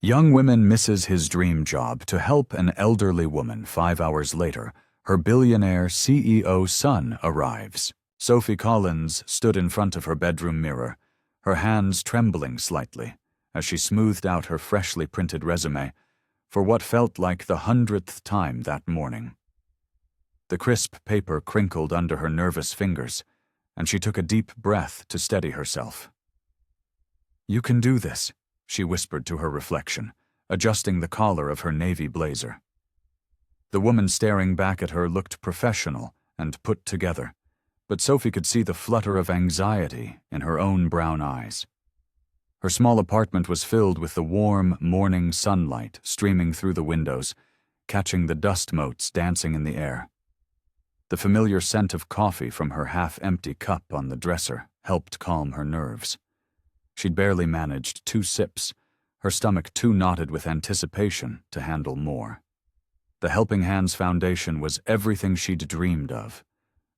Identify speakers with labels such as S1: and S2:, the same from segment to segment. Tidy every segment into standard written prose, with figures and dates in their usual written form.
S1: Young woman misses his dream job to help an elderly woman. 5 hours later, her billionaire CEO son arrives. Sophie Collins stood in front of her bedroom mirror, her hands trembling slightly as she smoothed out her freshly printed resume for what felt like the 100th time that morning. The crisp paper crinkled under her nervous fingers, and she took a deep breath to steady herself. "You can do this," she whispered to her reflection, adjusting the collar of her navy blazer. The woman staring back at her looked professional and put together, but Sophie could see the flutter of anxiety in her own brown eyes. Her small apartment was filled with the warm morning sunlight streaming through the windows, catching the dust motes dancing in the air. The familiar scent of coffee from her half-empty cup on the dresser helped calm her nerves. She'd barely managed 2 sips, her stomach too knotted with anticipation to handle more. The Helping Hands Foundation was everything she'd dreamed of,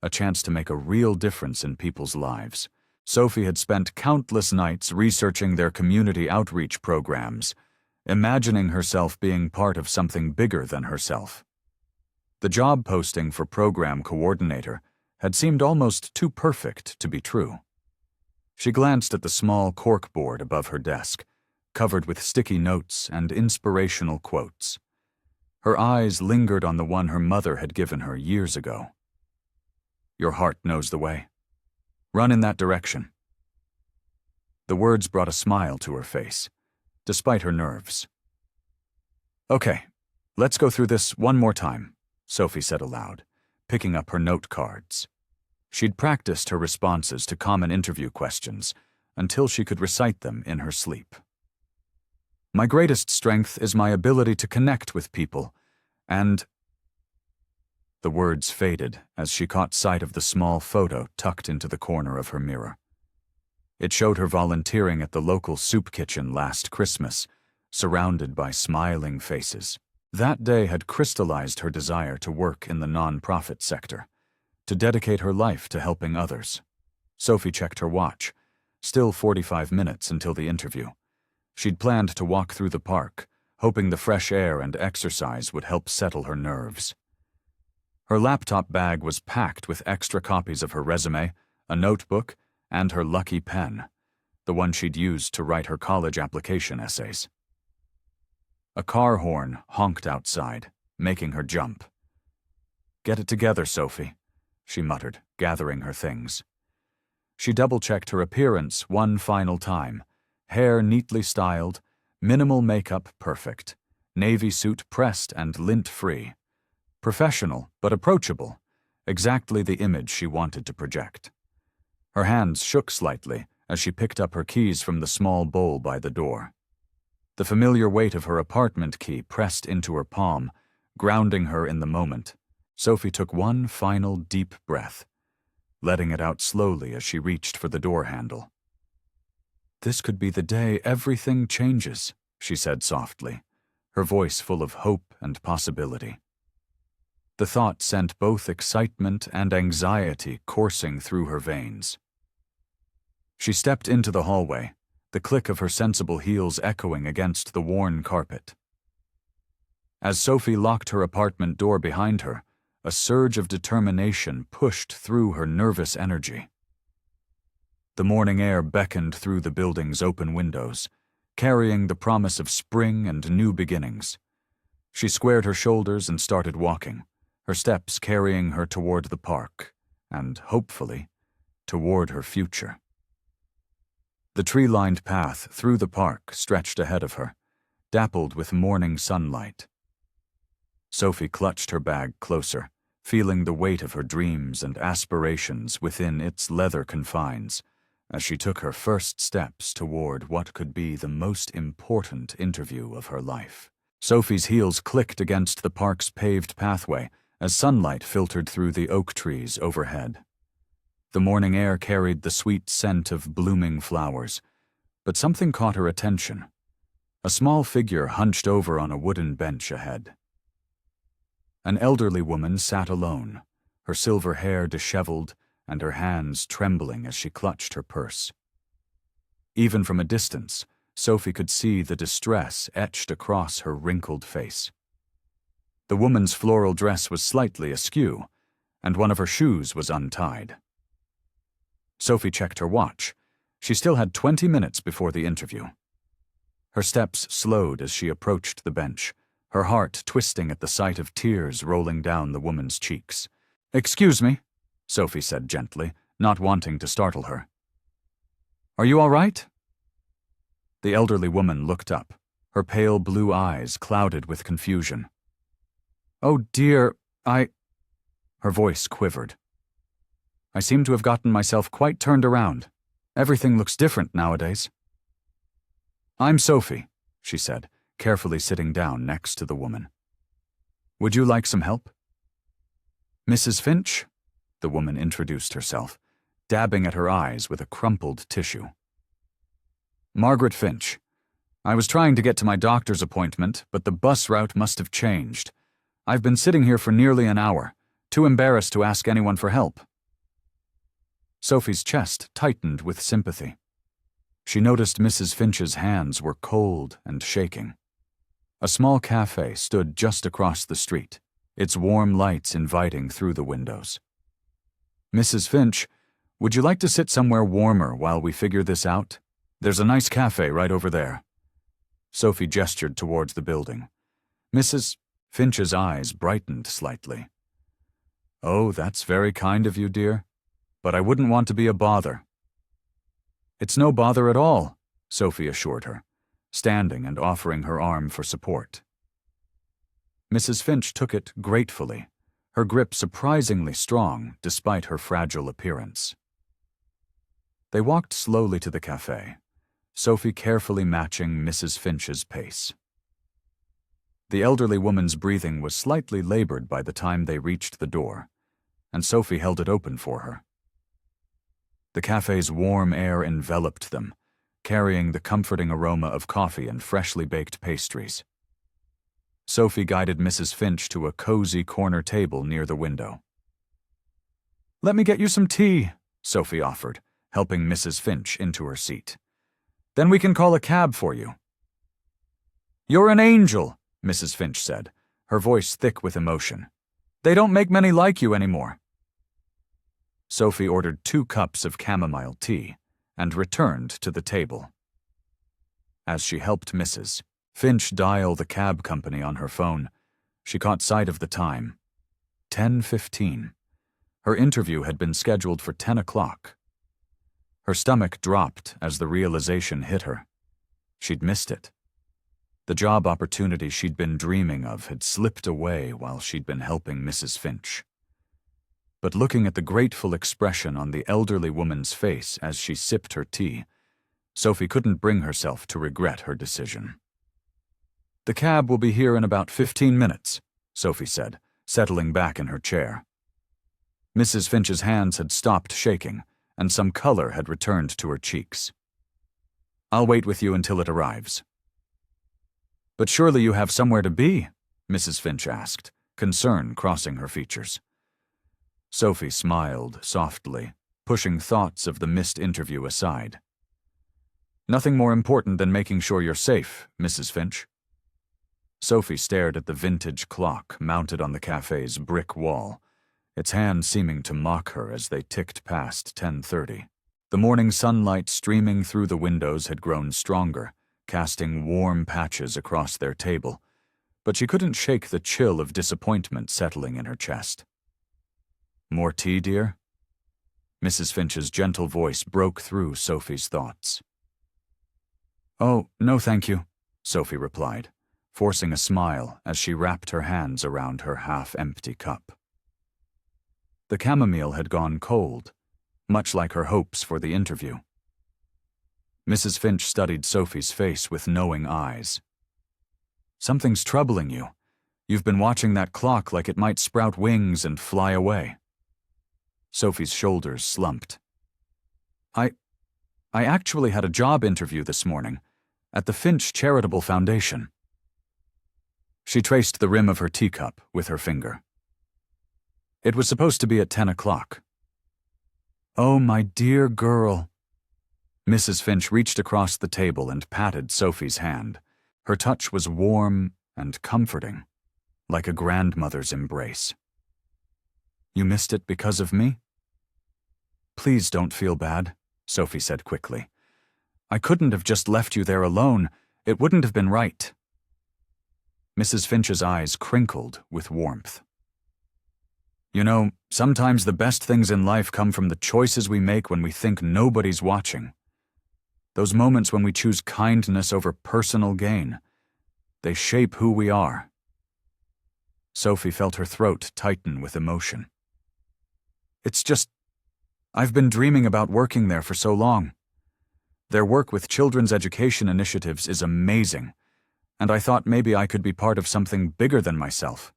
S1: a chance to make a real difference in people's lives. Sophie had spent countless nights researching their community outreach programs, imagining herself being part of something bigger than herself. The job posting for program coordinator had seemed almost too perfect to be true. She glanced at the small corkboard above her desk, covered with sticky notes and inspirational quotes. Her eyes lingered on the one her mother had given her years ago. "Your heart knows the way. Run in that direction." The words brought a smile to her face, despite her nerves. "Okay, let's go through this one more time," Sophie said aloud, picking up her note cards. She'd practiced her responses to common interview questions until she could recite them in her sleep. "My greatest strength is my ability to connect with people, and—" The words faded as she caught sight of the small photo tucked into the corner of her mirror. It showed her volunteering at the local soup kitchen last Christmas, surrounded by smiling faces. That day had crystallized her desire to work in the nonprofit sector, to dedicate her life to helping others. Sophie checked her watch. Still 45 minutes until the interview. She'd planned to walk through the park, hoping the fresh air and exercise would help settle her nerves. Her laptop bag was packed with extra copies of her resume, a notebook, and her lucky pen, the one she'd used to write her college application essays. A car horn honked outside, making her jump. "Get it together, Sophie," she muttered, gathering her things. She double-checked her appearance one final time. Hair neatly styled, minimal makeup perfect, navy suit pressed and lint-free. Professional, but approachable, exactly the image she wanted to project. Her hands shook slightly as she picked up her keys from the small bowl by the door. The familiar weight of her apartment key pressed into her palm, grounding her in the moment. Sophie took one final deep breath, letting it out slowly as she reached for the door handle. "This could be the day everything changes," she said softly, her voice full of hope and possibility. The thought sent both excitement and anxiety coursing through her veins. She stepped into the hallway, the click of her sensible heels echoing against the worn carpet. As Sophie locked her apartment door behind her, a surge of determination pushed through her nervous energy. The morning air beckoned through the building's open windows, carrying the promise of spring and new beginnings. She squared her shoulders and started walking, her steps carrying her toward the park, and, hopefully, toward her future. The tree-lined path through the park stretched ahead of her, dappled with morning sunlight. Sophie clutched her bag closer, feeling the weight of her dreams and aspirations within its leather confines, as she took her first steps toward what could be the most important interview of her life. Sophie's heels clicked against the park's paved pathway as sunlight filtered through the oak trees overhead. The morning air carried the sweet scent of blooming flowers, but something caught her attention. A small figure hunched over on a wooden bench ahead. An elderly woman sat alone, her silver hair disheveled and her hands trembling as she clutched her purse. Even from a distance, Sophie could see the distress etched across her wrinkled face. The woman's floral dress was slightly askew, and one of her shoes was untied. Sophie checked her watch. She still had 20 minutes before the interview. Her steps slowed as she approached the bench, her heart twisting at the sight of tears rolling down the woman's cheeks. "Excuse me," Sophie said gently, not wanting to startle her. "Are you all right?" The elderly woman looked up, her pale blue eyes clouded with confusion. "Oh dear, Her voice quivered. "I seem to have gotten myself quite turned around. Everything looks different nowadays." "I'm Sophie," she said, carefully sitting down next to the woman. "Would you like some help?" "Mrs. Finch?" The woman introduced herself, dabbing at her eyes with a crumpled tissue. "Margaret Finch. I was trying to get to my doctor's appointment, but the bus route must have changed. I've been sitting here for nearly an hour, too embarrassed to ask anyone for help." Sophie's chest tightened with sympathy. She noticed Mrs. Finch's hands were cold and shaking. A small cafe stood just across the street, its warm lights inviting through the windows. "Mrs. Finch, would you like to sit somewhere warmer while we figure this out? There's a nice cafe right over there." Sophie gestured towards the building. Mrs. Finch's eyes brightened slightly. "Oh, that's very kind of you, dear. But I wouldn't want to be a bother." "It's no bother at all," Sophie assured her, standing and offering her arm for support. Mrs. Finch took it gratefully, her grip surprisingly strong despite her fragile appearance. They walked slowly to the cafe, Sophie carefully matching Mrs. Finch's pace. The elderly woman's breathing was slightly labored by the time they reached the door, and Sophie held it open for her. The cafe's warm air enveloped them, carrying the comforting aroma of coffee and freshly baked pastries. Sophie guided Mrs. Finch to a cozy corner table near the window. "Let me get you some tea," Sophie offered, helping Mrs. Finch into her seat. "Then we can call a cab for you." "You're an angel," Mrs. Finch said, her voice thick with emotion. "They don't make many like you anymore." Sophie ordered 2 cups of chamomile tea and returned to the table. As she helped Mrs. Finch dial the cab company on her phone, she caught sight of the time. 10:15. Her interview had been scheduled for 10 o'clock. Her stomach dropped as the realization hit her. She'd missed it. The job opportunity she'd been dreaming of had slipped away while she'd been helping Mrs. Finch. But looking at the grateful expression on the elderly woman's face as she sipped her tea, Sophie couldn't bring herself to regret her decision. "The cab will be here in about 15 minutes, Sophie said, settling back in her chair. Mrs. Finch's hands had stopped shaking, and some color had returned to her cheeks. "I'll wait with you until it arrives." "But surely you have somewhere to be?" Mrs. Finch asked, concern crossing her features. Sophie smiled softly, pushing thoughts of the missed interview aside. "Nothing more important than making sure you're safe, Mrs. Finch." Sophie stared at the vintage clock mounted on the cafe's brick wall, its hands seeming to mock her as they ticked past 10:30. The morning sunlight streaming through the windows had grown stronger, casting warm patches across their table, but she couldn't shake the chill of disappointment settling in her chest. "More tea, dear?" Mrs. Finch's gentle voice broke through Sophie's thoughts. "Oh, no thank you," Sophie replied, forcing a smile as she wrapped her hands around her half-empty cup. The chamomile had gone cold, much like her hopes for the interview. Mrs. Finch studied Sophie's face with knowing eyes. "Something's troubling you. You've been watching that clock like it might sprout wings and fly away." Sophie's shoulders slumped. I actually had a job interview this morning at the Finch Charitable Foundation." She traced the rim of her teacup with her finger. "It was supposed to be at 10 o'clock. "Oh, my dear girl." Mrs. Finch reached across the table and patted Sophie's hand. Her touch was warm and comforting, like a grandmother's embrace. "You missed it because of me?" "Please don't feel bad," Sophie said quickly. "I couldn't have just left you there alone. It wouldn't have been right." Mrs. Finch's eyes crinkled with warmth. "You know, sometimes the best things in life come from the choices we make when we think nobody's watching. Those moments when we choose kindness over personal gain. They shape who we are." Sophie felt her throat tighten with emotion. "It's just, I've been dreaming about working there for so long. Their work with children's education initiatives is amazing, and I thought maybe I could be part of something bigger than myself."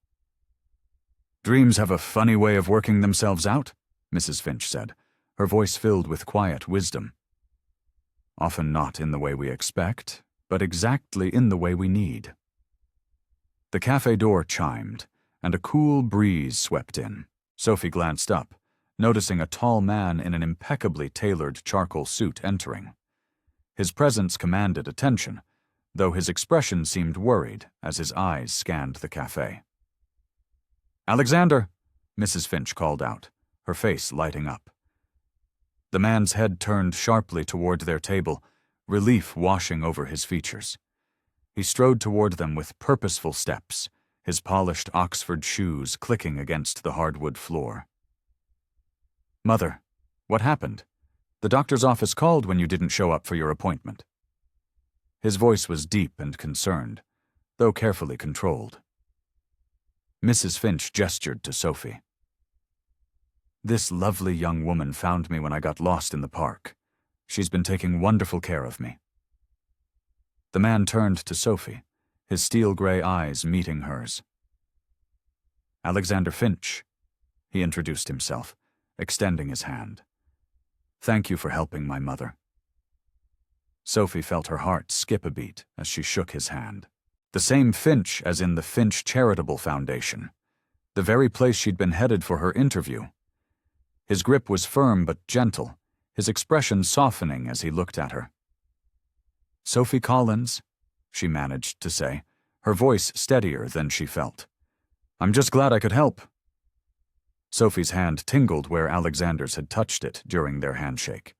S1: "Dreams have a funny way of working themselves out," Mrs. Finch said, her voice filled with quiet wisdom. "Often not in the way we expect, but exactly in the way we need." The cafe door chimed, and a cool breeze swept in. Sophie glanced up, noticing a tall man in an impeccably tailored charcoal suit entering. His presence commanded attention, though his expression seemed worried as his eyes scanned the cafe. "Alexander," Mrs. Finch called out, her face lighting up. The man's head turned sharply toward their table, relief washing over his features. He strode toward them with purposeful steps, his polished Oxford shoes clicking against the hardwood floor. "Mother, what happened? The doctor's office called when you didn't show up for your appointment." His voice was deep and concerned, though carefully controlled. Mrs. Finch gestured to Sophie. "This lovely young woman found me when I got lost in the park. She's been taking wonderful care of me." The man turned to Sophie, his steel-gray eyes meeting hers. "Alexander Finch," he introduced himself, extending his hand. "Thank you for helping my mother." Sophie felt her heart skip a beat as she shook his hand. The same Finch as in the Finch Charitable Foundation, the very place she'd been headed for her interview. His grip was firm but gentle, his expression softening as he looked at her. "Sophie Collins," she managed to say, her voice steadier than she felt. "I'm just glad I could help." Sophie's hand tingled where Alexander's had touched it during their handshake.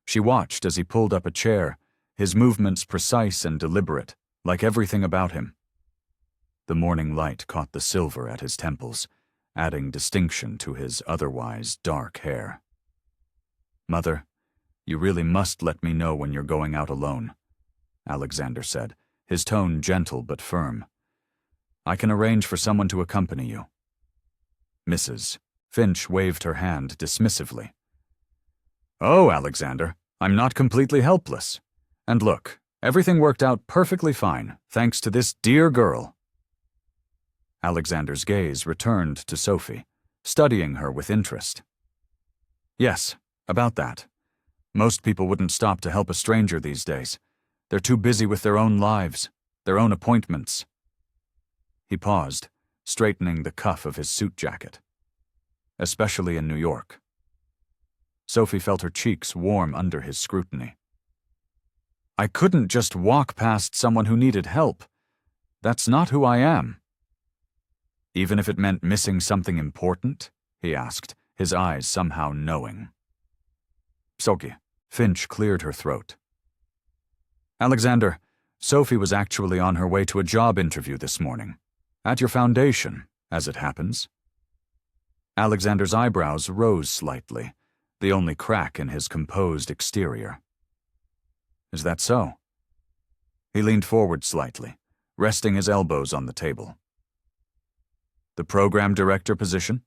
S1: She watched as he pulled up a chair, his movements precise and deliberate, like everything about him. The morning light caught the silver at his temples, adding distinction to his otherwise dark hair. "Mother, you really must let me know when you're going out alone," Alexander said, his tone gentle but firm. "I can arrange for someone to accompany you." Mrs. Finch waved her hand dismissively. "Oh, Alexander, I'm not completely helpless. And look, everything worked out perfectly fine, thanks to this dear girl." Alexander's gaze returned to Sophie, studying her with interest. "Yes, about that. Most people wouldn't stop to help a stranger these days. They're too busy with their own lives, their own appointments." He paused, straightening the cuff of his suit jacket. "Especially in New York." Sophie felt her cheeks warm under his scrutiny. "I couldn't just walk past someone who needed help. That's not who I am." "Even if it meant missing something important?" he asked, his eyes somehow knowing. "Sophie." Finch cleared her throat. "Alexander, Sophie was actually on her way to a job interview this morning. At your foundation, as it happens." Alexander's eyebrows rose slightly, the only crack in his composed exterior. "Is that so?" He leaned forward slightly, resting his elbows on the table. "The program director position?"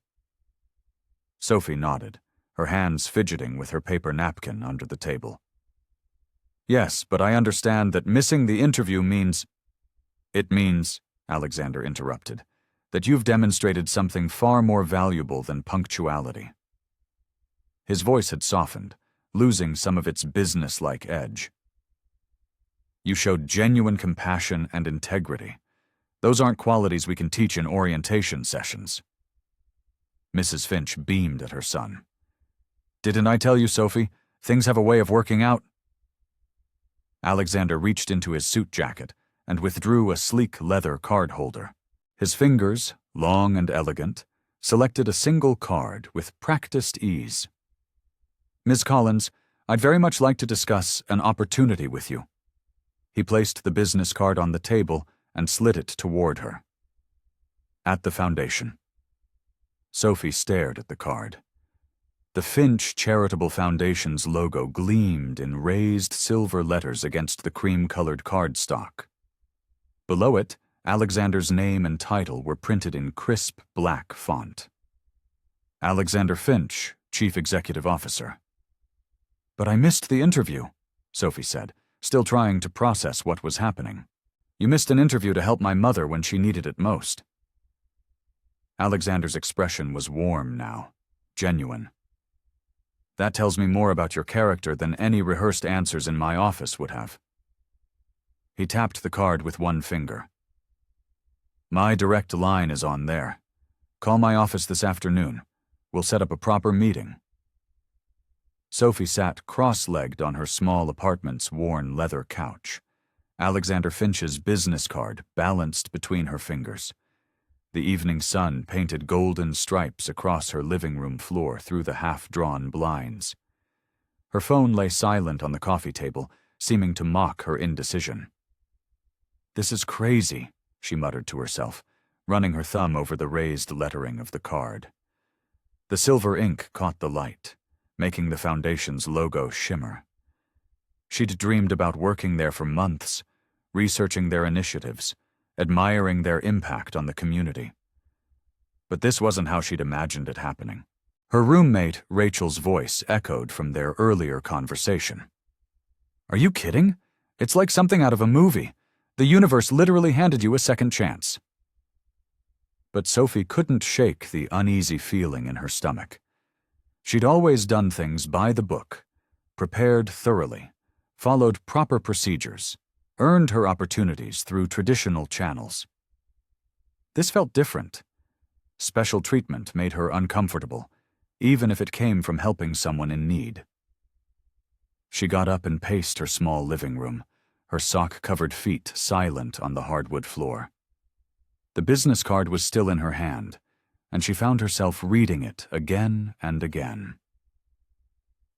S1: Sophie nodded, her hands fidgeting with her paper napkin under the table. "Yes, but I understand that missing the interview means—" "It means," Alexander interrupted, "that you've demonstrated something far more valuable than punctuality." His voice had softened, losing some of its business-like edge. "You showed genuine compassion and integrity. Those aren't qualities we can teach in orientation sessions." Mrs. Finch beamed at her son. "Didn't I tell you, Sophie? Things have a way of working out." Alexander reached into his suit jacket and withdrew a sleek leather card holder. His fingers, long and elegant, selected a single card with practiced ease. "Ms. Collins, I'd very much like to discuss an opportunity with you." He placed the business card on the table and slid it toward her. "At the foundation." Sophie stared at the card. The Finch Charitable Foundation's logo gleamed in raised silver letters against the cream-colored cardstock. Below it, Alexander's name and title were printed in crisp black font. "Alexander Finch, Chief Executive Officer." "But I missed the interview," Sophie said, still trying to process what was happening. "You missed an interview to help my mother when she needed it most." Alexander's expression was warm now, genuine. "That tells me more about your character than any rehearsed answers in my office would have." He tapped the card with one finger. "My direct line is on there. Call my office this afternoon. We'll set up a proper meeting." Sophie sat cross-legged on her small apartment's worn leather couch. Alexander Finch's business card balanced between her fingers. The evening sun painted golden stripes across her living room floor through the half-drawn blinds. Her phone lay silent on the coffee table, seeming to mock her indecision. "This is crazy," she muttered to herself, running her thumb over the raised lettering of the card. The silver ink caught the light, making the foundation's logo shimmer. She'd dreamed about working there for months, researching their initiatives, admiring their impact on the community. But this wasn't how she'd imagined it happening. Her roommate, Rachel's voice, echoed from their earlier conversation. "Are you kidding? It's like something out of a movie. The universe literally handed you a second chance." But Sophie couldn't shake the uneasy feeling in her stomach. She'd always done things by the book, prepared thoroughly, followed proper procedures, earned her opportunities through traditional channels. This felt different. Special treatment made her uncomfortable, even if it came from helping someone in need. She got up and paced her small living room, her sock-covered feet silent on the hardwood floor. The business card was still in her hand, and she found herself reading it again and again.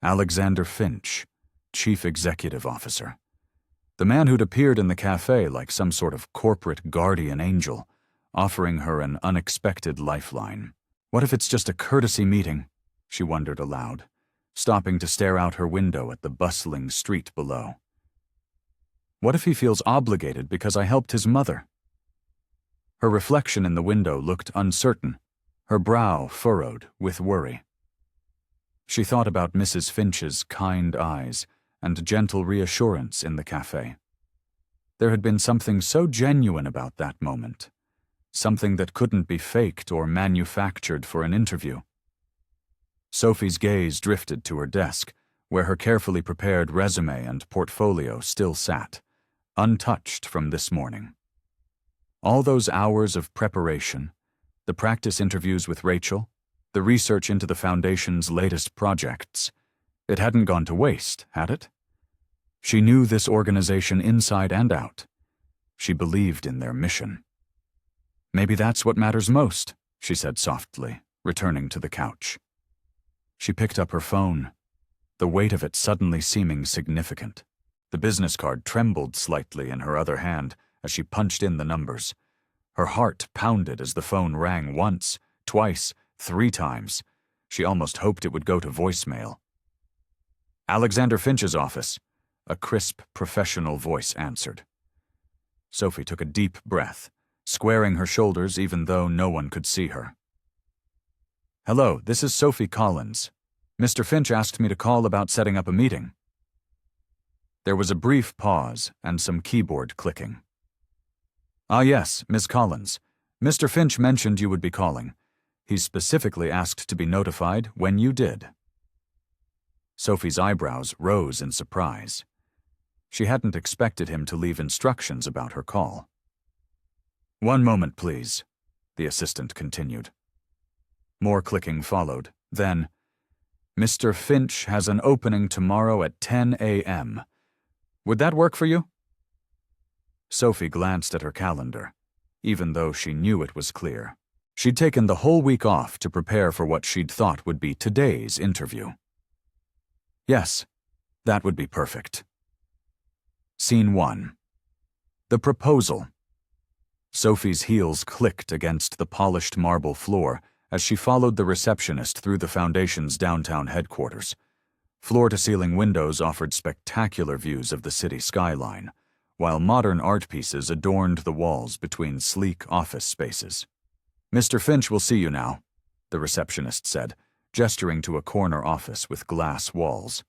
S1: Alexander Finch, Chief Executive Officer. The man who'd appeared in the cafe like some sort of corporate guardian angel, offering her an unexpected lifeline. What if it's just a courtesy meeting? She wondered aloud, stopping to stare out her window at the bustling street below. What if he feels obligated because I helped his mother? Her reflection in the window looked uncertain, her brow furrowed with worry. She thought about Mrs. Finch's kind eyes and gentle reassurance in the cafe. There had been something so genuine about that moment, something that couldn't be faked or manufactured for an interview. Sophie's gaze drifted to her desk, where her carefully prepared resume and portfolio still sat, untouched from this morning. All those hours of preparation, the practice interviews with Rachel, the research into the Foundation's latest projects, it hadn't gone to waste, had it? She knew this organization inside and out. She believed in their mission. "Maybe that's what matters most," she said softly, returning to the couch. She picked up her phone, the weight of it suddenly seeming significant. The business card trembled slightly in her other hand as she punched in the numbers. Her heart pounded as the phone rang once, twice, 3 times. She almost hoped it would go to voicemail. "Alexander Finch's office," a crisp, professional voice answered. Sophie took a deep breath, squaring her shoulders even though no one could see her. "Hello, this is Sophie Collins. Mr. Finch asked me to call about setting up a meeting." There was a brief pause and some keyboard clicking. "Ah yes, Miss Collins. Mr. Finch mentioned you would be calling. He specifically asked to be notified when you did." Sophie's eyebrows rose in surprise. She hadn't expected him to leave instructions about her call. "1 moment, please," the assistant continued. More clicking followed. Then, "Mr. Finch has an opening tomorrow at 10 a.m. Would that work for you? Sophie glanced at her calendar, even though she knew it was clear. She'd taken the whole week off to prepare for what she'd thought would be today's interview. Yes, that would be perfect. Scene 1. The proposal. Sophie's heels clicked against the polished marble floor as she followed the receptionist through the Foundation's downtown headquarters. Floor-to-ceiling windows offered spectacular views of the city skyline, while modern art pieces adorned the walls between sleek office spaces. "Mr. Finch will see you now," the receptionist said, gesturing to a corner office with glass walls.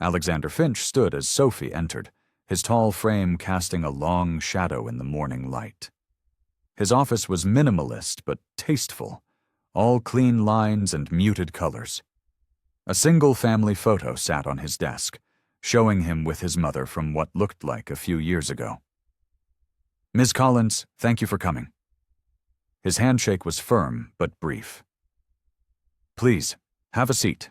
S1: Alexander Finch stood as Sophie entered, his tall frame casting a long shadow in the morning light. His office was minimalist but tasteful, all clean lines and muted colors. A single family photo sat on his desk, showing him with his mother from what looked like a few years ago. "Ms. Collins, thank you for coming." His handshake was firm but brief. "Please, have a seat."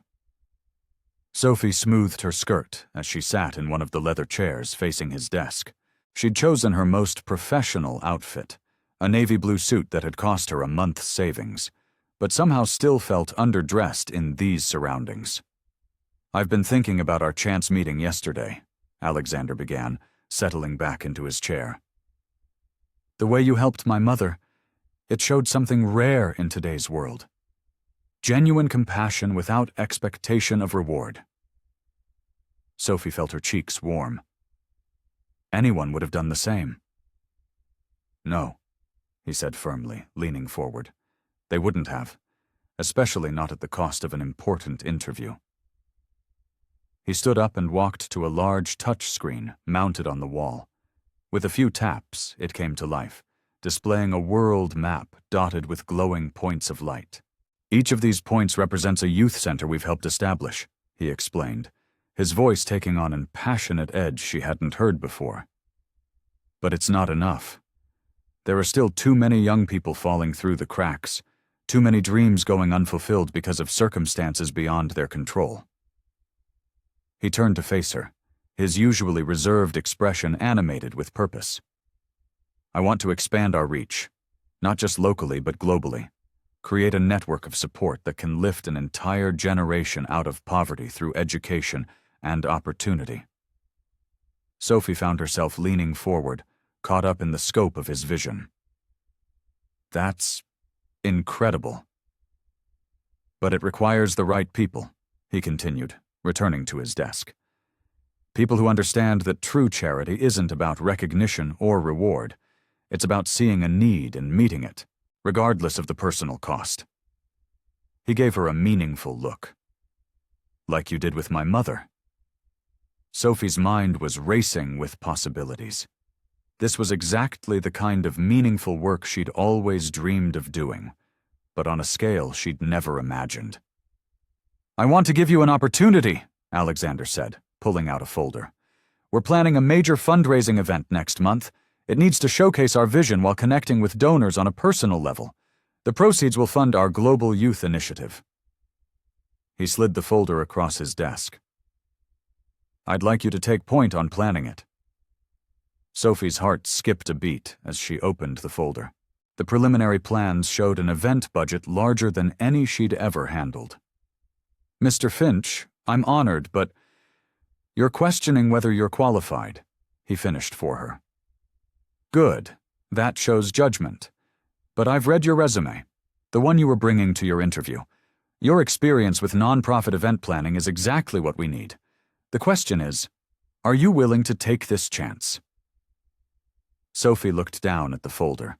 S1: Sophie smoothed her skirt as she sat in one of the leather chairs facing his desk. She'd chosen her most professional outfit, a navy blue suit that had cost her a month's savings, but somehow still felt underdressed in these surroundings. "I've been thinking about our chance meeting yesterday," Alexander began, settling back into his chair. "The way you helped my mother, it showed something rare in today's world. Genuine compassion without expectation of reward." Sophie felt her cheeks warm. Anyone would have done the same. "No," he said firmly, leaning forward. "They wouldn't have, especially not at the cost of an important interview." He stood up and walked to a large touch screen mounted on the wall. With a few taps, it came to life, displaying a world map dotted with glowing points of light. "Each of these points represents a youth center we've helped establish," he explained, his voice taking on an passionate edge she hadn't heard before. "But it's not enough. There are still too many young people falling through the cracks, too many dreams going unfulfilled because of circumstances beyond their control." He turned to face her, his usually reserved expression animated with purpose. "I want to expand our reach, not just locally but globally. Create a network of support that can lift an entire generation out of poverty through education and opportunity." Sophie found herself leaning forward, caught up in the scope of his vision. "That's incredible. But it requires the right people," he continued, returning to his desk. "People who understand that true charity isn't about recognition or reward. It's about seeing a need and meeting it, regardless of the personal cost." He gave her a meaningful look. "Like you did with my mother." Sophie's mind was racing with possibilities. This was exactly the kind of meaningful work she'd always dreamed of doing, but on a scale she'd never imagined. "I want to give you an opportunity," Alexander said, pulling out a folder. "We're planning a major fundraising event next month. It needs to showcase our vision while connecting with donors on a personal level. The proceeds will fund our global youth initiative." He slid the folder across his desk. "I'd like you to take point on planning it." Sophie's heart skipped a beat as she opened the folder. The preliminary plans showed an event budget larger than any she'd ever handled. "Mr. Finch, I'm honored, but you're questioning whether you're qualified," he finished for her. "Good. That shows judgment. But I've read your resume, the one you were bringing to your interview. Your experience with nonprofit event planning is exactly what we need. The question is, are you willing to take this chance?" Sophie looked down at the folder,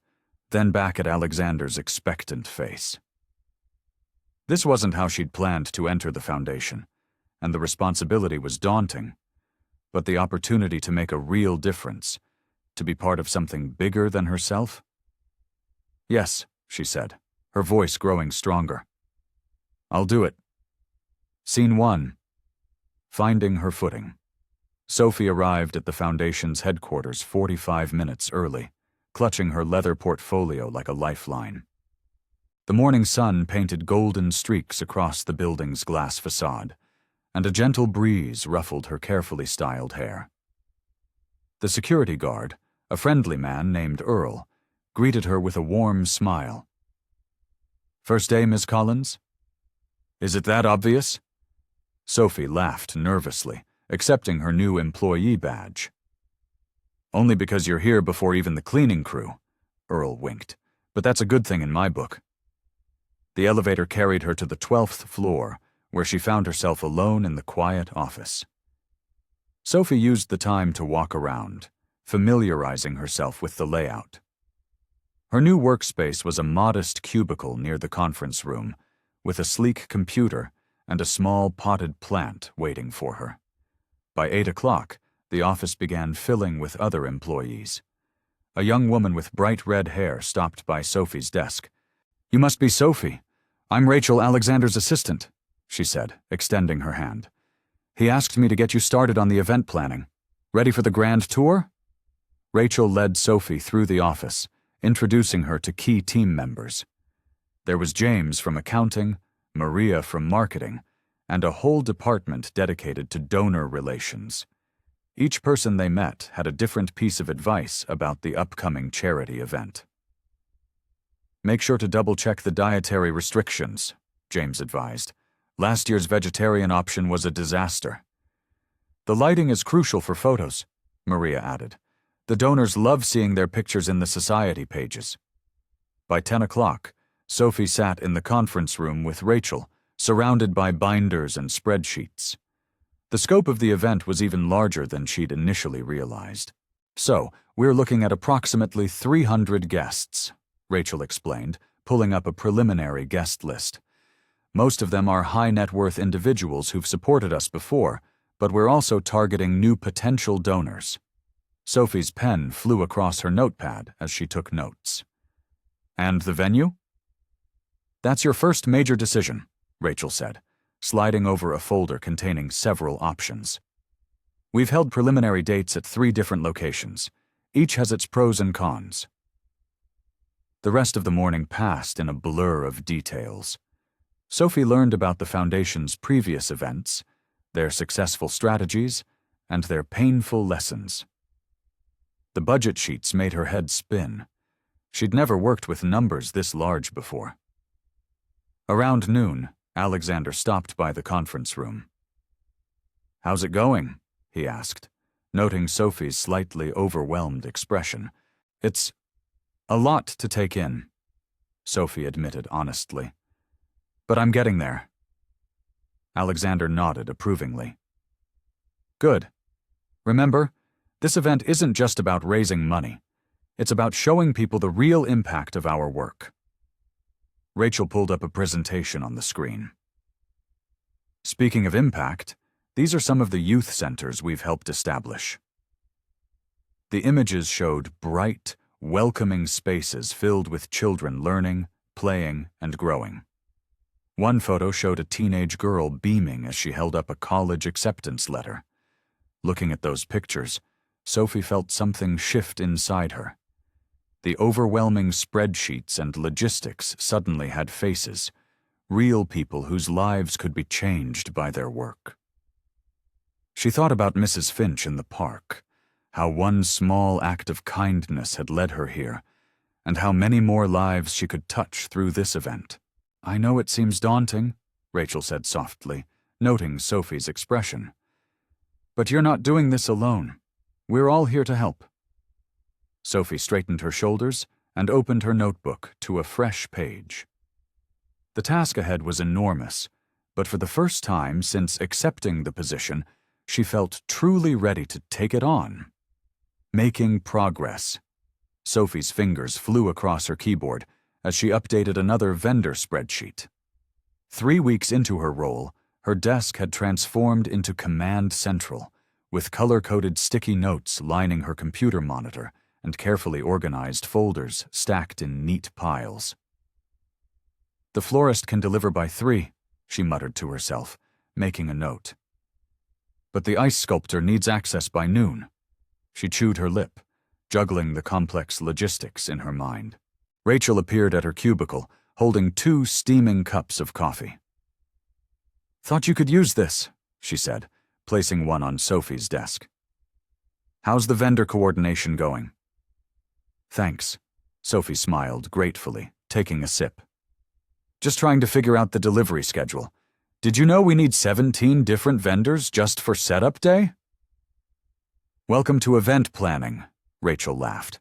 S1: then back at Alexander's expectant face. This wasn't how she'd planned to enter the foundation, and the responsibility was daunting, but the opportunity to make a real difference, to be part of something bigger than herself? "Yes," she said, her voice growing stronger. "I'll do it." Scene 1. Finding her footing. Sophie arrived at the Foundation's headquarters 45 minutes early, clutching her leather portfolio like a lifeline. The morning sun painted golden streaks across the building's glass facade, and a gentle breeze ruffled her carefully styled hair. The security guard, a friendly man named Earl, greeted her with a warm smile. "First day, Miss Collins?" "Is it that obvious?" Sophie laughed nervously, accepting her new employee badge. "Only because you're here before even the cleaning crew," Earl winked, "but that's a good thing in my book." The elevator carried her to the 12th floor, where she found herself alone in the quiet office. Sophie used the time to walk around, familiarizing herself with the layout. Her new workspace was a modest cubicle near the conference room, with a sleek computer and a small potted plant waiting for her. By 8 o'clock, the office began filling with other employees. A young woman with bright red hair stopped by Sophie's desk. "You must be Sophie. I'm Rachel Alexander's assistant," she said, extending her hand. "He asked me to get you started on the event planning. Ready for the grand tour?" Rachel led Sophie through the office, introducing her to key team members. There was James from accounting, Maria from marketing, and a whole department dedicated to donor relations. Each person they met had a different piece of advice about the upcoming charity event. "Make sure to double-check the dietary restrictions," James advised. "Last year's vegetarian option was a disaster." "The lighting is crucial for photos," Maria added. "The donors love seeing their pictures in the society pages." By 10 o'clock, Sophie sat in the conference room with Rachel, surrounded by binders and spreadsheets. The scope of the event was even larger than she'd initially realized. "So, we're looking at approximately 300 guests," Rachel explained, pulling up a preliminary guest list. "Most of them are high-net-worth individuals who've supported us before, but we're also targeting new potential donors." Sophie's pen flew across her notepad as she took notes. "And the venue?" "That's your first major decision," Rachel said, sliding over a folder containing several options. "We've held preliminary dates at 3 different locations. Each has its pros and cons." The rest of the morning passed in a blur of details. Sophie learned about the Foundation's previous events, their successful strategies, and their painful lessons. The budget sheets made her head spin. She'd never worked with numbers this large before. Around noon, Alexander stopped by the conference room. "How's it going?" he asked, noting Sophie's slightly overwhelmed expression. "It's a lot to take in," Sophie admitted honestly. "But I'm getting there." Alexander nodded approvingly. "Good. Remember, this event isn't just about raising money. It's about showing people the real impact of our work." Rachel pulled up a presentation on the screen. "Speaking of impact, these are some of the youth centers we've helped establish." The images showed bright, welcoming spaces filled with children learning, playing, and growing. One photo showed a teenage girl beaming as she held up a college acceptance letter. Looking at those pictures, Sophie felt something shift inside her. The overwhelming spreadsheets and logistics suddenly had faces, real people whose lives could be changed by their work. She thought about Mrs. Finch in the park, how one small act of kindness had led her here, and how many more lives she could touch through this event. "I know it seems daunting," Rachel said softly, noting Sophie's expression. "But you're not doing this alone. We're all here to help." Sophie straightened her shoulders and opened her notebook to a fresh page. The task ahead was enormous, but for the first time since accepting the position, she felt truly ready to take it on. Making progress. Sophie's fingers flew across her keyboard as she updated another vendor spreadsheet. 3 weeks into her role, her desk had transformed into Command Central, with color-coded sticky notes lining her computer monitor and carefully organized folders stacked in neat piles. "The florist can deliver by 3, she muttered to herself, making a note. "But the ice sculptor needs access by noon." She chewed her lip, juggling the complex logistics in her mind. Rachel appeared at her cubicle, holding 2 steaming cups of coffee. "Thought you could use this," she said, placing one on Sophie's desk. How's the vendor coordination going? Thanks. Sophie smiled gratefully, taking a sip. Just trying to figure out the delivery schedule. Did you know we need 17 different vendors just for setup day? Welcome to event planning, Rachel laughed.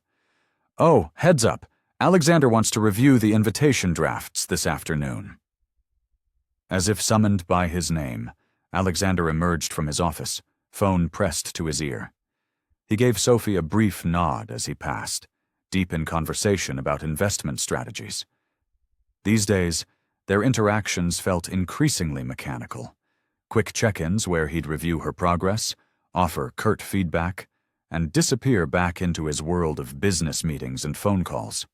S1: Oh, heads up. Alexander wants to review the invitation drafts this afternoon. As if summoned by his name, Alexander emerged from his office, phone pressed to his ear. He gave Sophie a brief nod as he passed, deep in conversation about investment strategies. These days, their interactions felt increasingly mechanical. Quick check-ins where he'd review her progress, offer curt feedback, and disappear back into his world of business meetings and phone calls.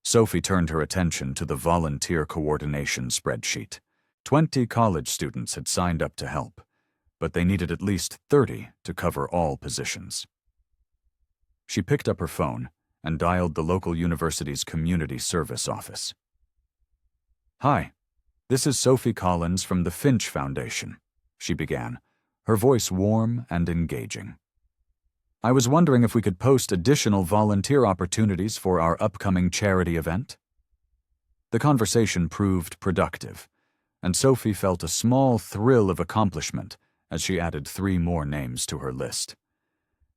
S1: Sophie turned her attention to the volunteer coordination spreadsheet. 20 college students had signed up to help, but they needed at least 30 to cover all positions. She picked up her phone and dialed the local university's community service office. Hi, this is Sophie Collins from the Finch Foundation, she began, her voice warm and engaging. I was wondering if we could post additional volunteer opportunities for our upcoming charity event. The conversation proved productive, and Sophie felt a small thrill of accomplishment as she added 3 more names to her list.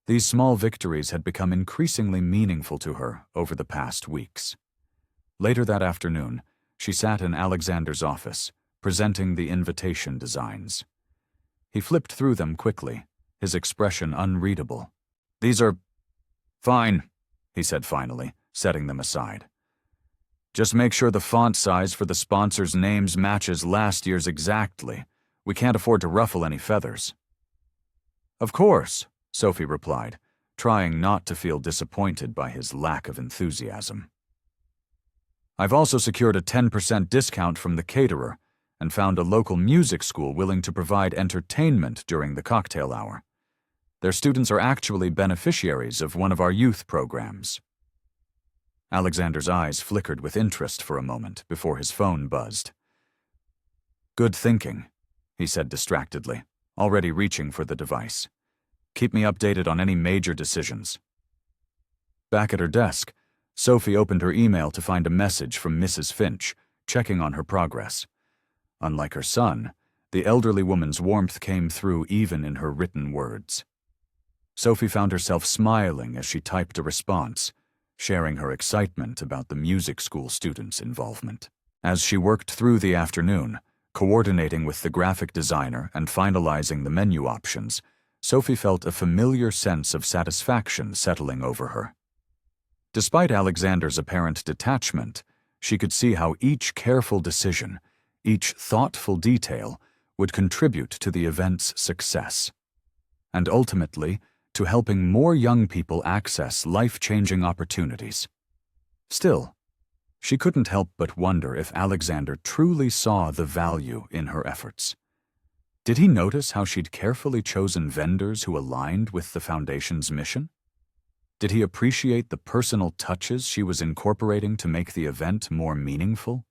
S1: These small victories had become increasingly meaningful to her over the past weeks. Later that afternoon, she sat in Alexander's office, presenting the invitation designs. He flipped through them quickly, his expression unreadable. These are fine, he said finally, setting them aside. Just make sure the font size for the sponsors' names matches last year's exactly. We can't afford to ruffle any feathers. Of course, Sophie replied, trying not to feel disappointed by his lack of enthusiasm. I've also secured a 10% discount from the caterer and found a local music school willing to provide entertainment during the cocktail hour. Their students are actually beneficiaries of one of our youth programs. Alexander's eyes flickered with interest for a moment before his phone buzzed. Good thinking, he said distractedly, already reaching for the device. Keep me updated on any major decisions. Back at her desk, Sophie opened her email to find a message from Mrs. Finch, checking on her progress. Unlike her son, the elderly woman's warmth came through even in her written words. Sophie found herself smiling as she typed a response, sharing her excitement about the music school students' involvement. As she worked through the afternoon, coordinating with the graphic designer and finalizing the menu options, Sophie felt a familiar sense of satisfaction settling over her. Despite Alexander's apparent detachment, she could see how each careful decision, each thoughtful detail, would contribute to the event's success. And ultimately, to helping more young people access life-changing opportunities. Still, she couldn't help but wonder if Alexander truly saw the value in her efforts. Did he notice how she'd carefully chosen vendors who aligned with the Foundation's mission? Did he appreciate the personal touches she was incorporating to make the event more meaningful?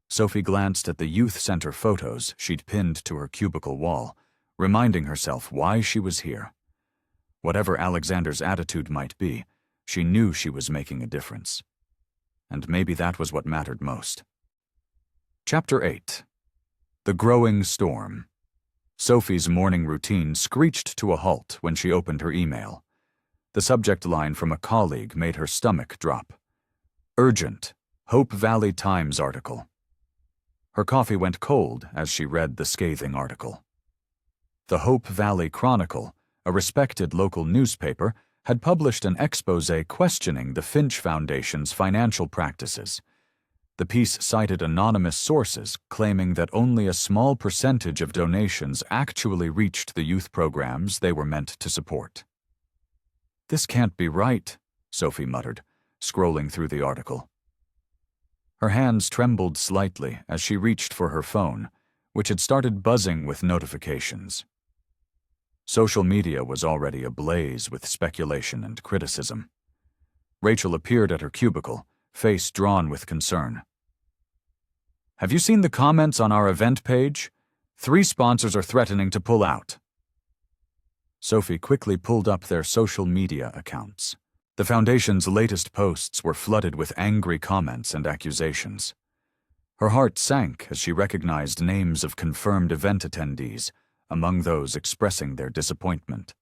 S1: Sophie glanced at the youth center photos she'd pinned to her cubicle wall, reminding herself why she was here. Whatever Alexander's attitude might be, she knew she was making a difference. And maybe that was what mattered most. Chapter 8. The Growing Storm. Sophie's morning routine screeched to a halt when she opened her email. The subject line from a colleague made her stomach drop. Urgent, Hope Valley Times article. Her coffee went cold as she read the scathing article. The Hope Valley Chronicle, a respected local newspaper, had published an exposé questioning the Finch Foundation's financial practices. The piece cited anonymous sources claiming that only a small percentage of donations actually reached the youth programs they were meant to support. This can't be right, Sophie muttered, scrolling through the article. Her hands trembled slightly as she reached for her phone, which had started buzzing with notifications. Social media was already ablaze with speculation and criticism. Rachel appeared at her cubicle, face drawn with concern. Have you seen the comments on our event page? 3 sponsors are threatening to pull out. Sophie quickly pulled up their social media accounts. The Foundation's latest posts were flooded with angry comments and accusations. Her heart sank as she recognized names of confirmed event attendees, among those expressing their disappointment.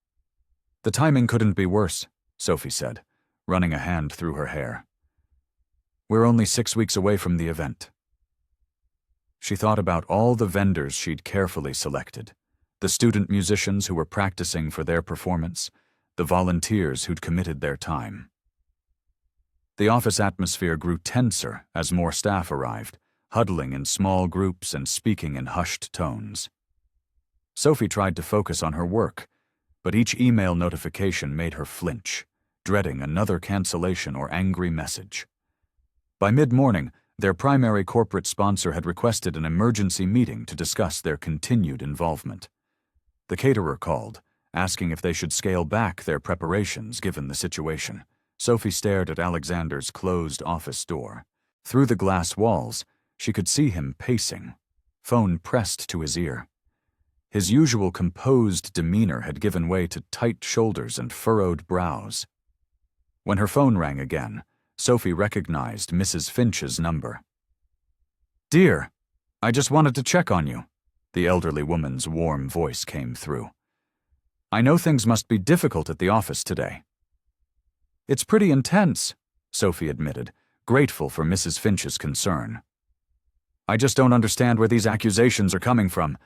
S1: "The timing couldn't be worse," Sophie said, running a hand through her hair. "We're only 6 weeks away from the event." She thought about all the vendors she'd carefully selected, the student musicians who were practicing for their performance, the volunteers who'd committed their time. The office atmosphere grew tenser as more staff arrived, huddling in small groups and speaking in hushed tones. Sophie tried to focus on her work, but each email notification made her flinch, dreading another cancellation or angry message. By mid-morning, their primary corporate sponsor had requested an emergency meeting to discuss their continued involvement. The caterer called, asking if they should scale back their preparations given the situation. Sophie stared at Alexander's closed office door. Through the glass walls, she could see him pacing, phone pressed to his ear. His usual composed demeanor had given way to tight shoulders and furrowed brows. When her phone rang again, Sophie recognized Mrs. Finch's number. "Dear, I just wanted to check on you," the elderly woman's warm voice came through. "I know things must be difficult at the office today." "It's pretty intense," Sophie admitted, grateful for Mrs. Finch's concern. "I just don't understand where these accusations are coming from.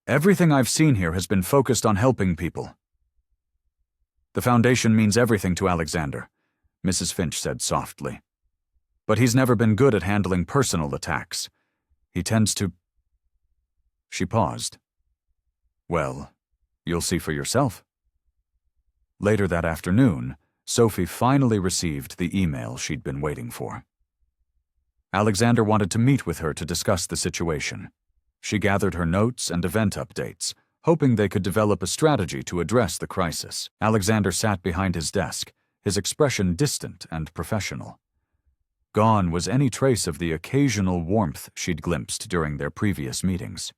S1: Everything I've seen here has been focused on helping people." "The Foundation means everything to Alexander," Mrs. Finch said softly. "But he's never been good at handling personal attacks. He tends to—" She paused. "Well, you'll see for yourself." Later that afternoon, Sophie finally received the email she'd been waiting for. Alexander wanted to meet with her to discuss the situation. She gathered her notes and event updates, hoping they could develop a strategy to address the crisis. Alexander sat behind his desk, his expression distant and professional. Gone was any trace of the occasional warmth she'd glimpsed during their previous meetings.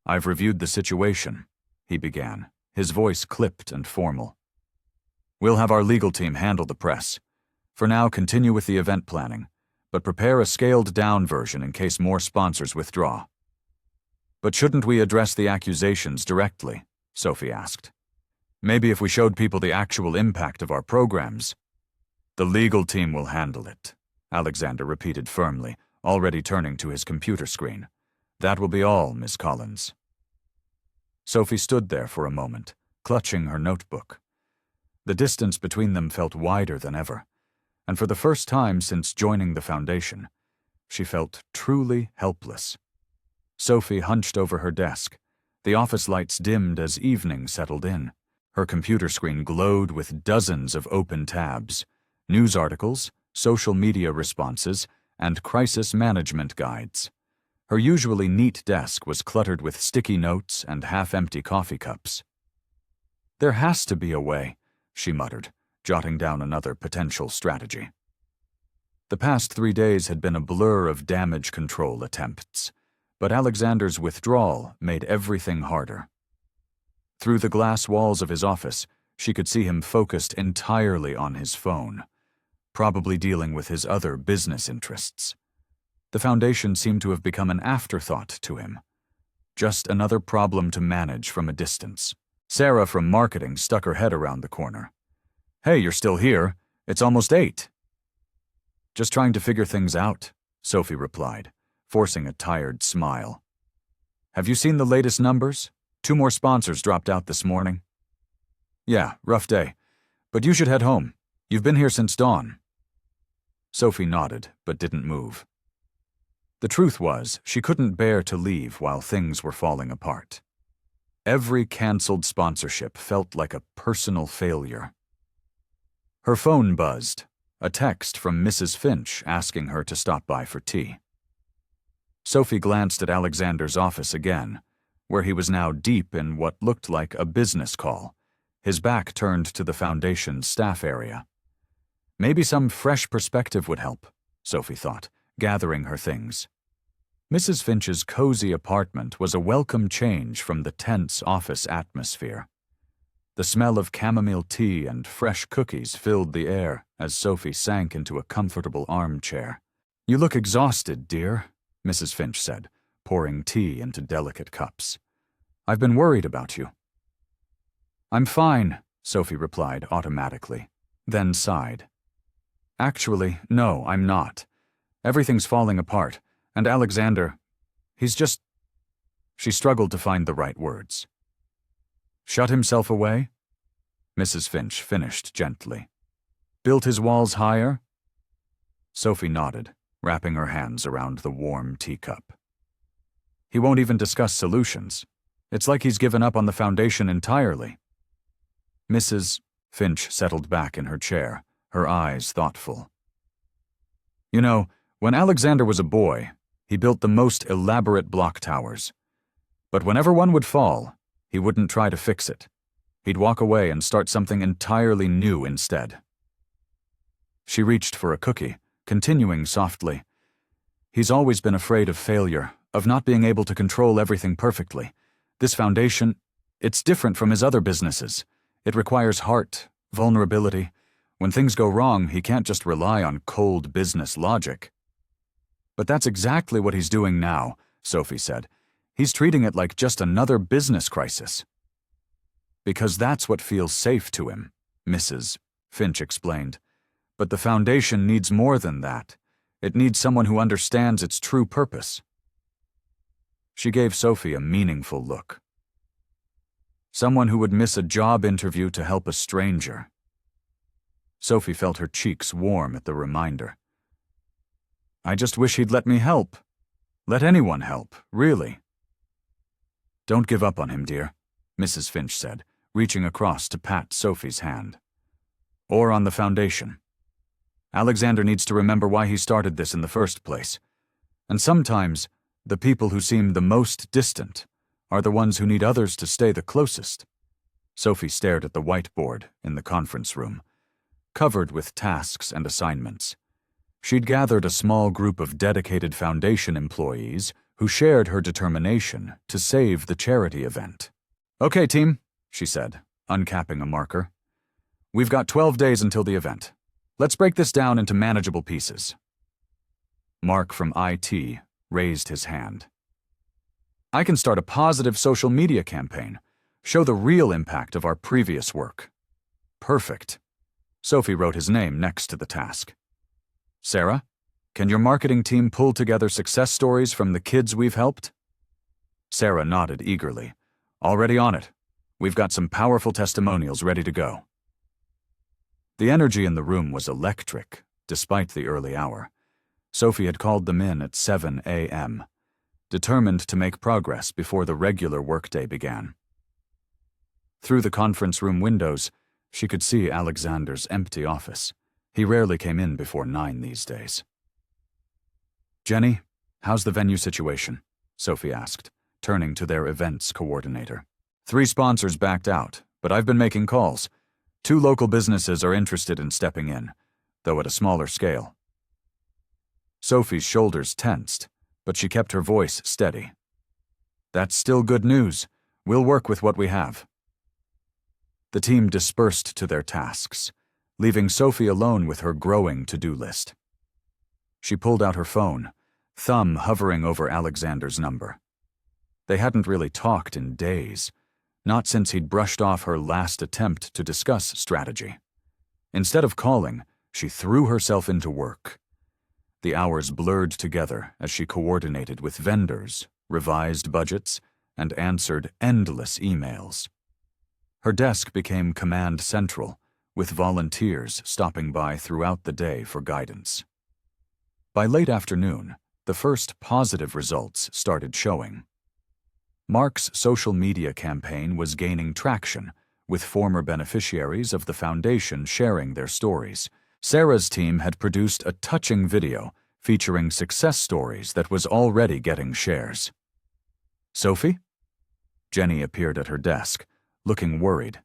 S1: "I've reviewed the situation," he began, his voice clipped and formal. "We'll have our legal team handle the press. For now, continue with the event planning, but prepare a scaled-down version in case more sponsors withdraw." "But shouldn't we address the accusations directly?" Sophie asked. "Maybe if we showed people the actual impact of our programs." "The legal team will handle it," Alexander repeated firmly, already turning to his computer screen. "That will be all, Miss Collins." Sophie stood there for a moment, clutching her notebook. The distance between them felt wider than ever, and for the first time since joining the Foundation, she felt truly helpless. Sophie hunched over her desk. The office lights dimmed as evening settled in. Her computer screen glowed with dozens of open tabs, news articles, social media responses, and crisis management guides. Her usually neat desk was cluttered with sticky notes and half-empty coffee cups. "There has to be a way," she muttered, jotting down another potential strategy. The past 3 days had been a blur of damage control attempts, but Alexander's withdrawal made everything harder. Through the glass walls of his office, she could see him focused entirely on his phone, probably dealing with his other business interests. The Foundation seemed to have become an afterthought to him, just another problem to manage from a distance. Sarah from marketing stuck her head around the corner. "Hey, you're still here. It's almost 8. "Just trying to figure things out," Sophie replied, forcing a tired smile. "Have you seen the latest numbers? 2 more sponsors dropped out this morning." "Yeah, rough day. But you should head home. You've been here since dawn." Sophie nodded, but didn't move. The truth was, she couldn't bear to leave while things were falling apart. Every canceled sponsorship felt like a personal failure. Her phone buzzed, a text from Mrs. Finch asking her to stop by for tea. Sophie glanced at Alexander's office again, where he was now deep in what looked like a business call, his back turned to the Foundation's staff area. Maybe some fresh perspective would help, Sophie thought, gathering her things. Mrs. Finch's cozy apartment was a welcome change from the tense office atmosphere. The smell of chamomile tea and fresh cookies filled the air as Sophie sank into a comfortable armchair. "You look exhausted, dear," Mrs. Finch said, pouring tea into delicate cups. "I've been worried about you." "I'm fine," Sophie replied automatically, then sighed. "Actually, no, I'm not. Everything's falling apart, and Alexander, he's just—" She struggled to find the right words. "Shut himself away?" Mrs. Finch finished gently. "Built his walls higher?" Sophie nodded, wrapping her hands around the warm teacup. "He won't even discuss solutions. It's like he's given up on the foundation entirely." Mrs. Finch settled back in her chair, her eyes thoughtful. "You know, when Alexander was a boy, he built the most elaborate block towers. But whenever one would fall, he wouldn't try to fix it. He'd walk away and start something entirely new instead." She reached for a cookie, continuing softly. "He's always been afraid of failure, of not being able to control everything perfectly. This foundation, it's different from his other businesses. It requires heart, vulnerability. When things go wrong, he can't just rely on cold business logic." "But that's exactly what he's doing now," Sophie said. "He's treating it like just another business crisis." "Because that's what feels safe to him," Mrs. Finch explained. "But the foundation needs more than that. It needs someone who understands its true purpose." She gave Sophie a meaningful look. "Someone who would miss a job interview to help a stranger." Sophie felt her cheeks warm at the reminder. "I just wish he'd let me help. Let anyone help, really." "Don't give up on him, dear," Mrs. Finch said, reaching across to pat Sophie's hand. "Or on the foundation. Alexander needs to remember why he started this in the first place. And sometimes, the people who seem the most distant are the ones who need others to stay the closest." Sophie stared at the whiteboard in the conference room, covered with tasks and assignments. She'd gathered a small group of dedicated foundation employees who shared her determination to save the charity event. "Okay, team," she said, uncapping a marker. "We've got 12 days until the event. Let's break this down into manageable pieces." Mark from IT raised his hand. "I can start a positive social media campaign, show the real impact of our previous work." "Perfect." Sophie wrote his name next to the task. "Sarah, can your marketing team pull together success stories from the kids we've helped?" Sarah nodded eagerly. "Already on it. We've got some powerful testimonials ready to go." The energy in the room was electric, despite the early hour. Sophie had called them in at 7 a.m., determined to make progress before the regular workday began. Through the conference room windows, she could see Alexander's empty office. He rarely came in before 9 these days. "Jenny, how's the venue situation?" Sophie asked, turning to their events coordinator. "3 sponsors backed out, but I've been making calls. 2 local businesses are interested in stepping in, though at a smaller scale." Sophie's shoulders tensed, but she kept her voice steady. "That's still good news. We'll work with what we have." The team dispersed to their tasks, leaving Sophie alone with her growing to-do list. She pulled out her phone, thumb hovering over Alexander's number. They hadn't really talked in days, not since he'd brushed off her last attempt to discuss strategy. Instead of calling, she threw herself into work. The hours blurred together as she coordinated with vendors, revised budgets, and answered endless emails. Her desk became command central, with volunteers stopping by throughout the day for guidance. By late afternoon, the first positive results started showing. Mark's social media campaign was gaining traction, with former beneficiaries of the foundation sharing their stories. Sarah's team had produced a touching video featuring success stories that was already getting shares. "Sophie?" Jenny appeared at her desk, looking worried.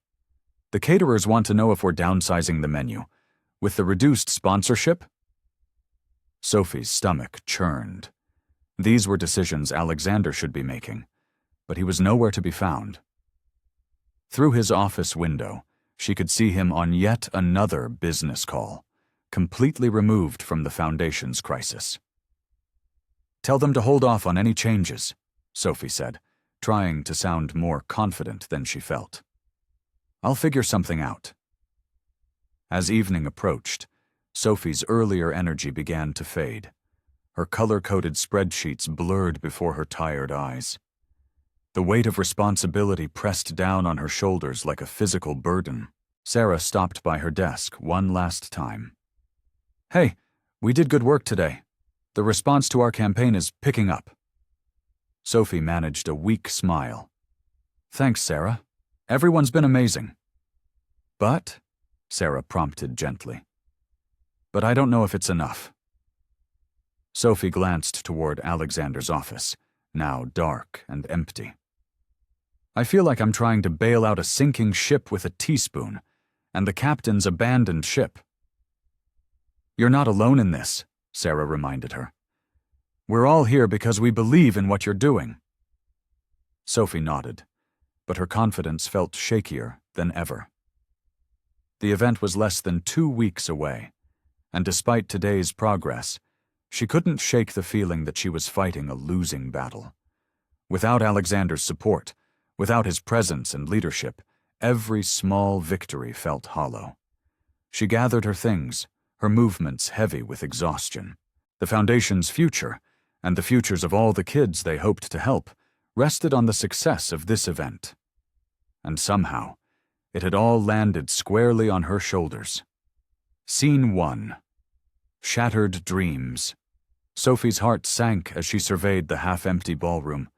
S1: "The caterers want to know if we're downsizing the menu. With the reduced sponsorship?" Sophie's stomach churned. These were decisions Alexander should be making, but he was nowhere to be found. Through his office window, she could see him on yet another business call, completely removed from the Foundation's crisis. "Tell them to hold off on any changes," Sophie said, trying to sound more confident than she felt. "I'll figure something out." As evening approached, Sophie's earlier energy began to fade. Her color-coded spreadsheets blurred before her tired eyes. The weight of responsibility pressed down on her shoulders like a physical burden. Sarah stopped by her desk one last time. "Hey, we did good work today. The response to our campaign is picking up." Sophie managed a weak smile. "Thanks, Sarah. Everyone's been amazing." "But," Sarah prompted gently, "but I don't know if it's enough." Sophie glanced toward Alexander's office, now dark and empty. "I feel like I'm trying to bail out a sinking ship with a teaspoon, and the captain's abandoned ship." "You're not alone in this," Sarah reminded her. "We're all here because we believe in what you're doing." Sophie nodded, but her confidence felt shakier than ever. The event was less than 2 weeks away, and despite today's progress, she couldn't shake the feeling that she was fighting a losing battle. Without Alexander's support, without his presence and leadership, every small victory felt hollow. She gathered her things, her movements heavy with exhaustion. The Foundation's future, and the futures of all the kids they hoped to help, rested on the success of this event. And somehow, it had all landed squarely on her shoulders. Scene 1. Shattered Dreams. Sophie's heart sank as she surveyed the half-empty ballroom.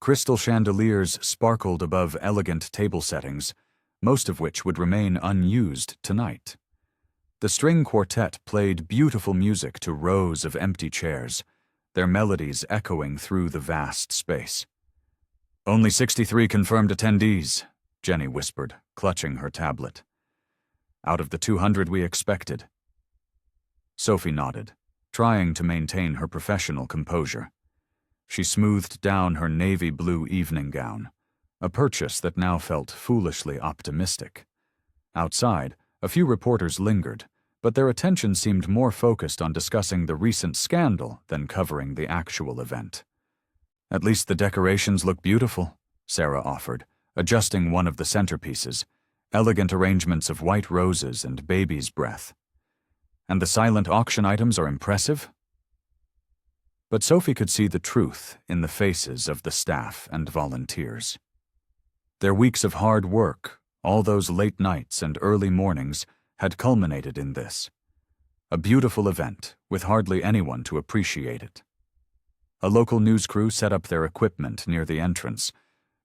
S1: Crystal chandeliers sparkled above elegant table settings, most of which would remain unused tonight. The string quartet played beautiful music to rows of empty chairs, their melodies echoing through the vast space. "Only 63 confirmed attendees," Jenny whispered, clutching her tablet. "Out of the 200 we expected." Sophie nodded, trying to maintain her professional composure. She smoothed down her navy blue evening gown, a purchase that now felt foolishly optimistic. Outside, a few reporters lingered, but their attention seemed more focused on discussing the recent scandal than covering the actual event. "At least the decorations look beautiful," Sarah offered, adjusting one of the centerpieces, elegant arrangements of white roses and baby's breath. "And the silent auction items are impressive." But Sophie could see the truth in the faces of the staff and volunteers. Their weeks of hard work, all those late nights and early mornings, had culminated in this. A beautiful event, with hardly anyone to appreciate it. A local news crew set up their equipment near the entrance,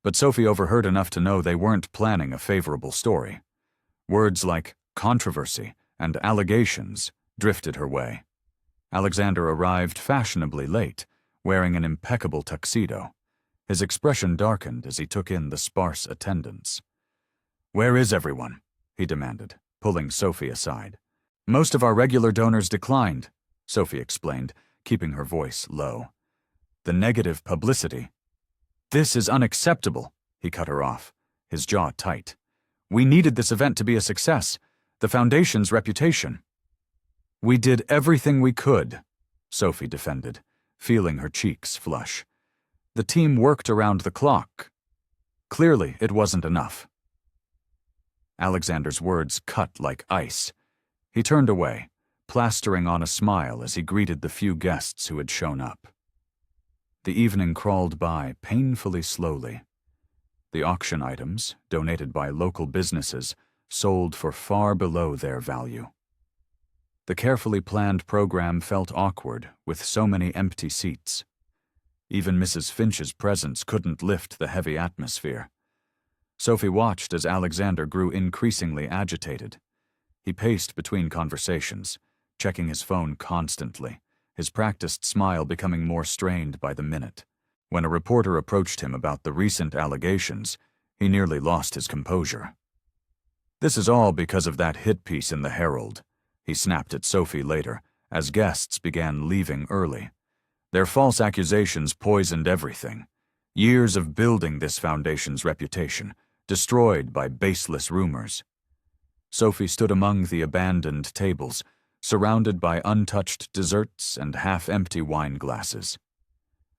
S1: but Sophie overheard enough to know they weren't planning a favorable story. Words like controversy and allegations drifted her way. Alexander arrived fashionably late, wearing an impeccable tuxedo. His expression darkened as he took in the sparse attendance. "Where is everyone?" he demanded, pulling Sophie aside. "Most of our regular donors declined," Sophie explained, keeping her voice low. "The negative publicity." "This is unacceptable," he cut her off, his jaw tight. "We needed this event to be a success, the Foundation's reputation." "We did everything we could," Sophie defended, feeling her cheeks flush. "The team worked around the clock. Clearly, it wasn't enough." Alexander's words cut like ice. He turned away, plastering on a smile as he greeted the few guests who had shown up. The evening crawled by painfully slowly. The auction items, donated by local businesses, sold for far below their value. The carefully planned program felt awkward with so many empty seats. Even Mrs. Finch's presence couldn't lift the heavy atmosphere. Sophie watched as Alexander grew increasingly agitated. He paced between conversations, checking his phone constantly, his practiced smile becoming more strained by the minute. When a reporter approached him about the recent allegations, he nearly lost his composure. "This is all because of that hit piece in the Herald," he snapped at Sophie later, as guests began leaving early. "Their false accusations poisoned everything. Years of building this Foundation's reputation, destroyed by baseless rumors. Sophie stood among the abandoned tables, surrounded by untouched desserts and half-empty wine glasses.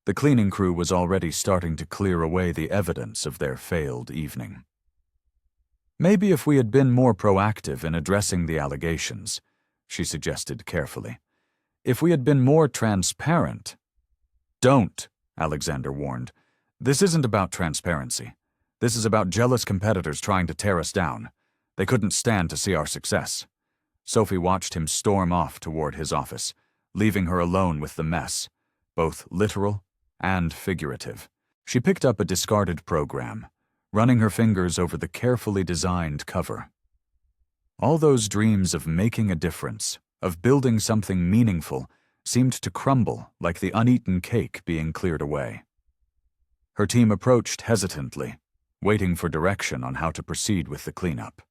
S1: The cleaning crew was already starting to clear away the evidence of their failed evening. "Maybe if we had been more proactive in addressing the allegations," she suggested carefully. "If we had been more transparent." "Don't," Alexander warned. "This isn't about transparency. This is about jealous competitors trying to tear us down. They couldn't stand to see our success." Sophie watched him storm off toward his office, leaving her alone with the mess, both literal and figurative. She picked up a discarded program, running her fingers over the carefully designed cover. All those dreams of making a difference, of building something meaningful, seemed to crumble like the uneaten cake being cleared away. Her team approached hesitantly, waiting for direction on how to proceed with the cleanup.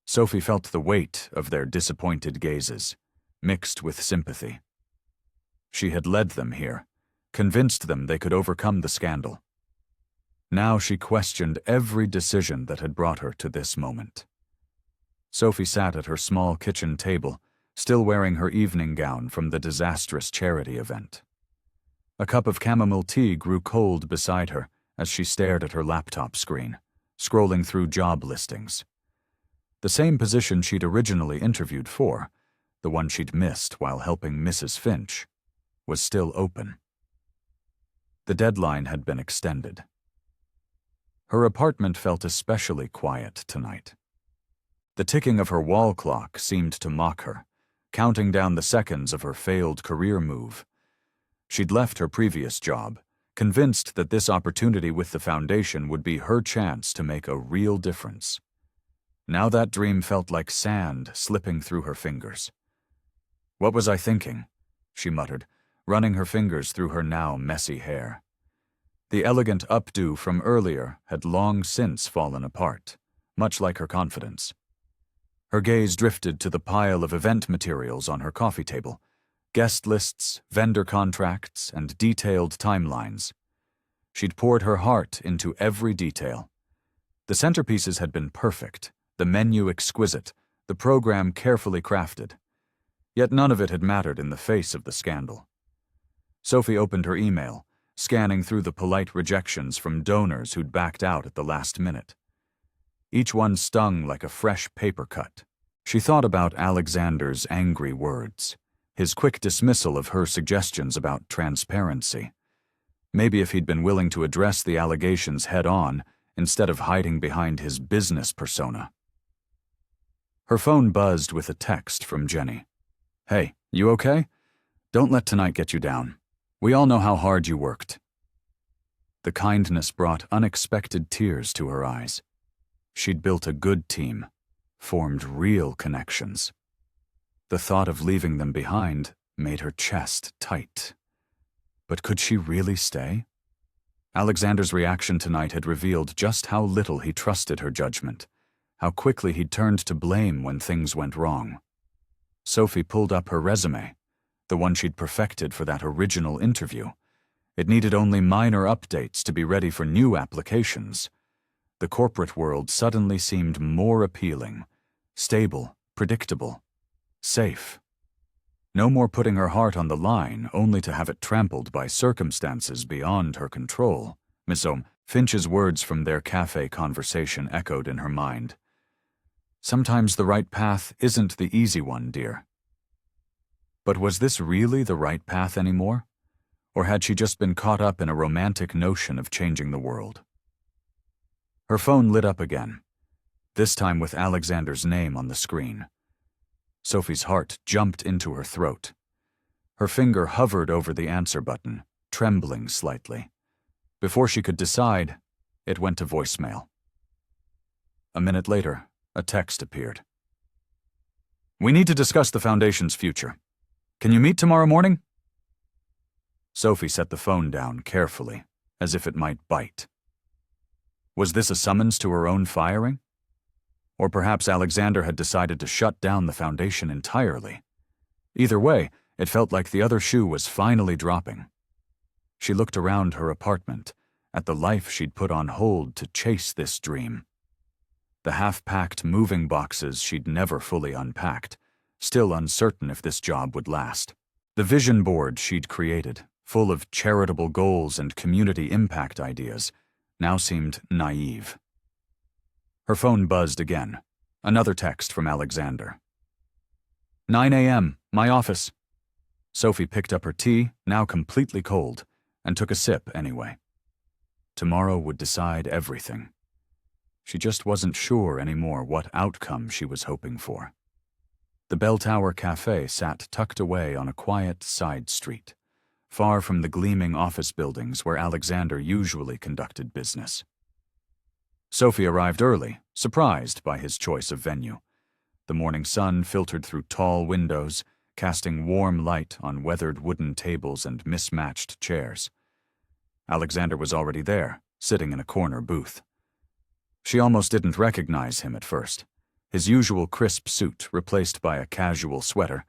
S1: Sophie felt the weight of their disappointed gazes, mixed with sympathy. She had led them here, convinced them they could overcome the scandal. Now she questioned every decision that had brought her to this moment. Sophie sat at her small kitchen table, still wearing her evening gown from the disastrous charity event. A cup of chamomile tea grew cold beside her as she stared at her laptop screen, scrolling through job listings. The same position she'd originally interviewed for, the one she'd missed while helping Mrs. Finch, was still open. The deadline had been extended. Her apartment felt especially quiet tonight. The ticking of her wall clock seemed to mock her, counting down the seconds of her failed career move. She'd left her previous job, convinced that this opportunity with the foundation would be her chance to make a real difference. Now that dream felt like sand slipping through her fingers. "What was I thinking?" she muttered, running her fingers through her now messy hair. The elegant updo from earlier had long since fallen apart, much like her confidence. Her gaze drifted to the pile of event materials on her coffee table, guest lists, vendor contracts, and detailed timelines. She'd poured her heart into every detail. The centerpieces had been perfect, the menu exquisite, the program carefully crafted. Yet none of it had mattered in the face of the scandal. Sophie opened her email, scanning through the polite rejections from donors who'd backed out at the last minute. Each one stung like a fresh paper cut. She thought about Alexander's angry words, his quick dismissal of her suggestions about transparency. Maybe if he'd been willing to address the allegations head-on instead of hiding behind his business persona. Her phone buzzed with a text from Jenny. "Hey, you okay? Don't let tonight get you down. We all know how hard you worked." The kindness brought unexpected tears to her eyes. She'd built a good team, formed real connections. The thought of leaving them behind made her chest tight. But could she really stay? Alexander's reaction tonight had revealed just how little he trusted her judgment, how quickly he'd turned to blame when things went wrong. Sophie pulled up her resume, the one she'd perfected for that original interview. It needed only minor updates to be ready for new applications. The corporate world suddenly seemed more appealing, stable, predictable, safe. No more putting her heart on the line only to have it trampled by circumstances beyond her control. Miss Finch's words from their cafe conversation echoed in her mind. "Sometimes the right path isn't the easy one, dear." But was this really the right path anymore? Or had she just been caught up in a romantic notion of changing the world? Her phone lit up again, this time with Alexander's name on the screen. Sophie's heart jumped into her throat. Her finger hovered over the answer button, trembling slightly. Before she could decide, it went to voicemail. A minute later, a text appeared. "We need to discuss the foundation's future. Can you meet tomorrow morning?" Sophie set the phone down carefully, as if it might bite. Was this a summons to her own firing? Or perhaps Alexander had decided to shut down the foundation entirely. Either way, it felt like the other shoe was finally dropping. She looked around her apartment, at the life she'd put on hold to chase this dream. The half-packed moving boxes she'd never fully unpacked, still uncertain if this job would last. The vision board she'd created, full of charitable goals and community impact ideas, now seemed naive. Her phone buzzed again. Another text from Alexander. 9 a.m., my office. Sophie picked up her tea, now completely cold, and took a sip anyway. Tomorrow would decide everything. She just wasn't sure anymore what outcome she was hoping for. The Bell Tower Cafe sat tucked away on a quiet side street, far from the gleaming office buildings where Alexander usually conducted business. Sophie arrived early, surprised by his choice of venue. The morning sun filtered through tall windows, casting warm light on weathered wooden tables and mismatched chairs. Alexander was already there, sitting in a corner booth. She almost didn't recognize him at first. His usual crisp suit replaced by a casual sweater,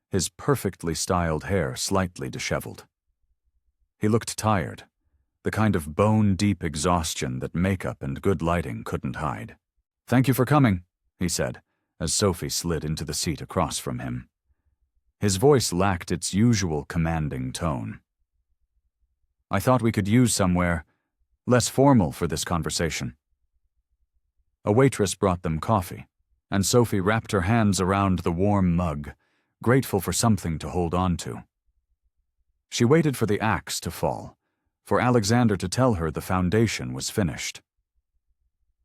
S1: his perfectly styled hair slightly disheveled. He looked tired, the kind of bone-deep exhaustion that makeup and good lighting couldn't hide. "Thank you for coming," he said, as Sophie slid into the seat across from him. His voice lacked its usual commanding tone. "I thought we could use somewhere less formal for this conversation." A waitress brought them coffee, and Sophie wrapped her hands around the warm mug, grateful for something to hold on to. She waited for the axe to fall, for Alexander to tell her the foundation was finished.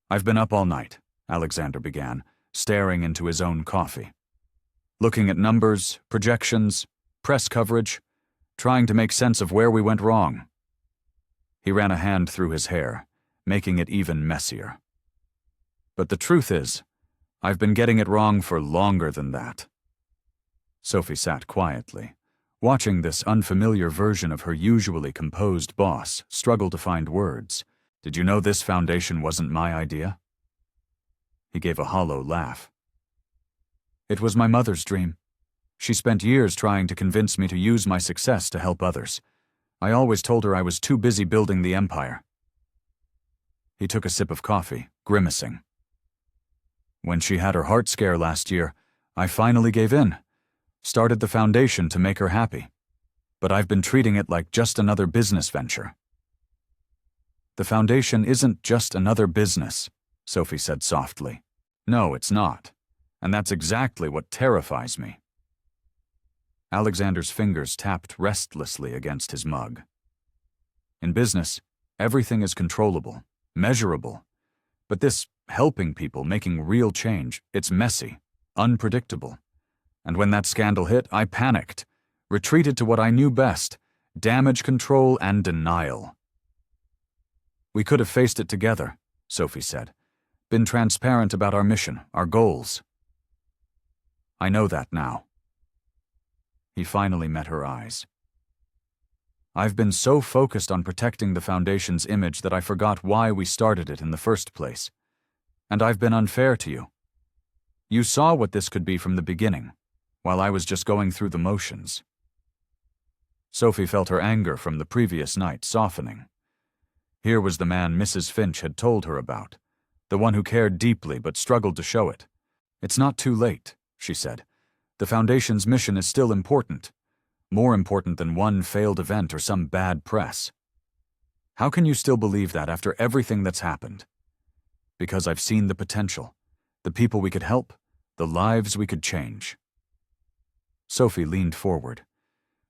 S1: "I've been up all night," Alexander began, staring into his own coffee. "Looking at numbers, projections, press coverage, trying to make sense of where we went wrong." He ran a hand through his hair, making it even messier. "But the truth is, I've been getting it wrong for longer than that." Sophie sat quietly, watching this unfamiliar version of her usually composed boss struggle to find words. "Did you know this foundation wasn't my idea?" He gave a hollow laugh. "It was my mother's dream. She spent years trying to convince me to use my success to help others. I always told her I was too busy building the empire." He took a sip of coffee, grimacing. "When she had her heart scare last year, I finally gave in. Started the foundation to make her happy. But I've been treating it like just another business venture." "The foundation isn't just another business," Sophie said softly. "No, it's not. And that's exactly what terrifies me." Alexander's fingers tapped restlessly against his mug. "In business, everything is controllable, measurable. But this helping people, making real change, it's messy, unpredictable. And when that scandal hit, I panicked, retreated to what I knew best, damage control and denial." "We could have faced it together," Sophie said. "Been transparent about our mission, our goals." "I know that now." He finally met her eyes. "I've been so focused on protecting the foundation's image that I forgot why we started it in the first place. And I've been unfair to you. You saw what this could be from the beginning, while I was just going through the motions." Sophie felt her anger from the previous night softening. Here was the man Mrs. Finch had told her about, the one who cared deeply but struggled to show it. "It's not too late," she said. "The Foundation's mission is still important, more important than one failed event or some bad press." "How can you still believe that after everything that's happened?" "Because I've seen the potential, the people we could help, the lives we could change." Sophie leaned forward.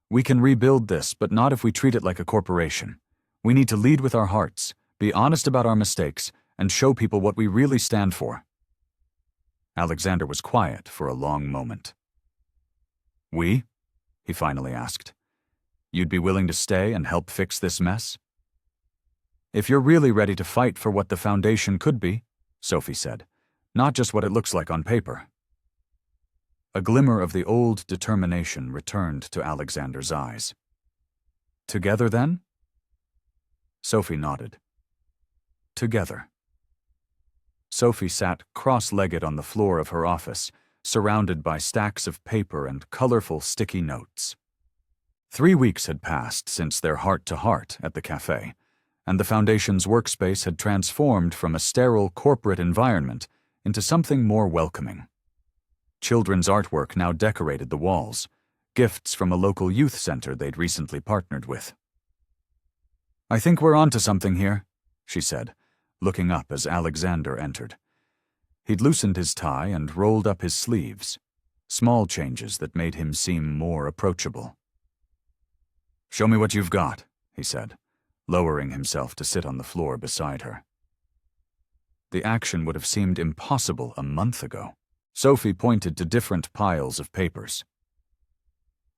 S1: "We can rebuild this, but not if we treat it like a corporation. We need to lead with our hearts, be honest about our mistakes, and show people what we really stand for." Alexander was quiet for a long moment. "We?" he finally asked. "You'd be willing to stay and help fix this mess?" "If you're really ready to fight for what the foundation could be," Sophie said, "not just what it looks like on paper." A glimmer of the old determination returned to Alexander's eyes. "Together, then?" Sophie nodded. "Together." Sophie sat cross-legged on the floor of her office, surrounded by stacks of paper and colorful sticky notes. 3 weeks had passed since their heart-to-heart at the cafe, and the foundation's workspace had transformed from a sterile corporate environment into something more welcoming. Children's artwork now decorated the walls, gifts from a local youth center they'd recently partnered with. "I think we're onto something here," she said, looking up as Alexander entered. He'd loosened his tie and rolled up his sleeves, small changes that made him seem more approachable. "Show me what you've got," he said, lowering himself to sit on the floor beside her. The action would have seemed impossible a month ago. Sophie pointed to different piles of papers.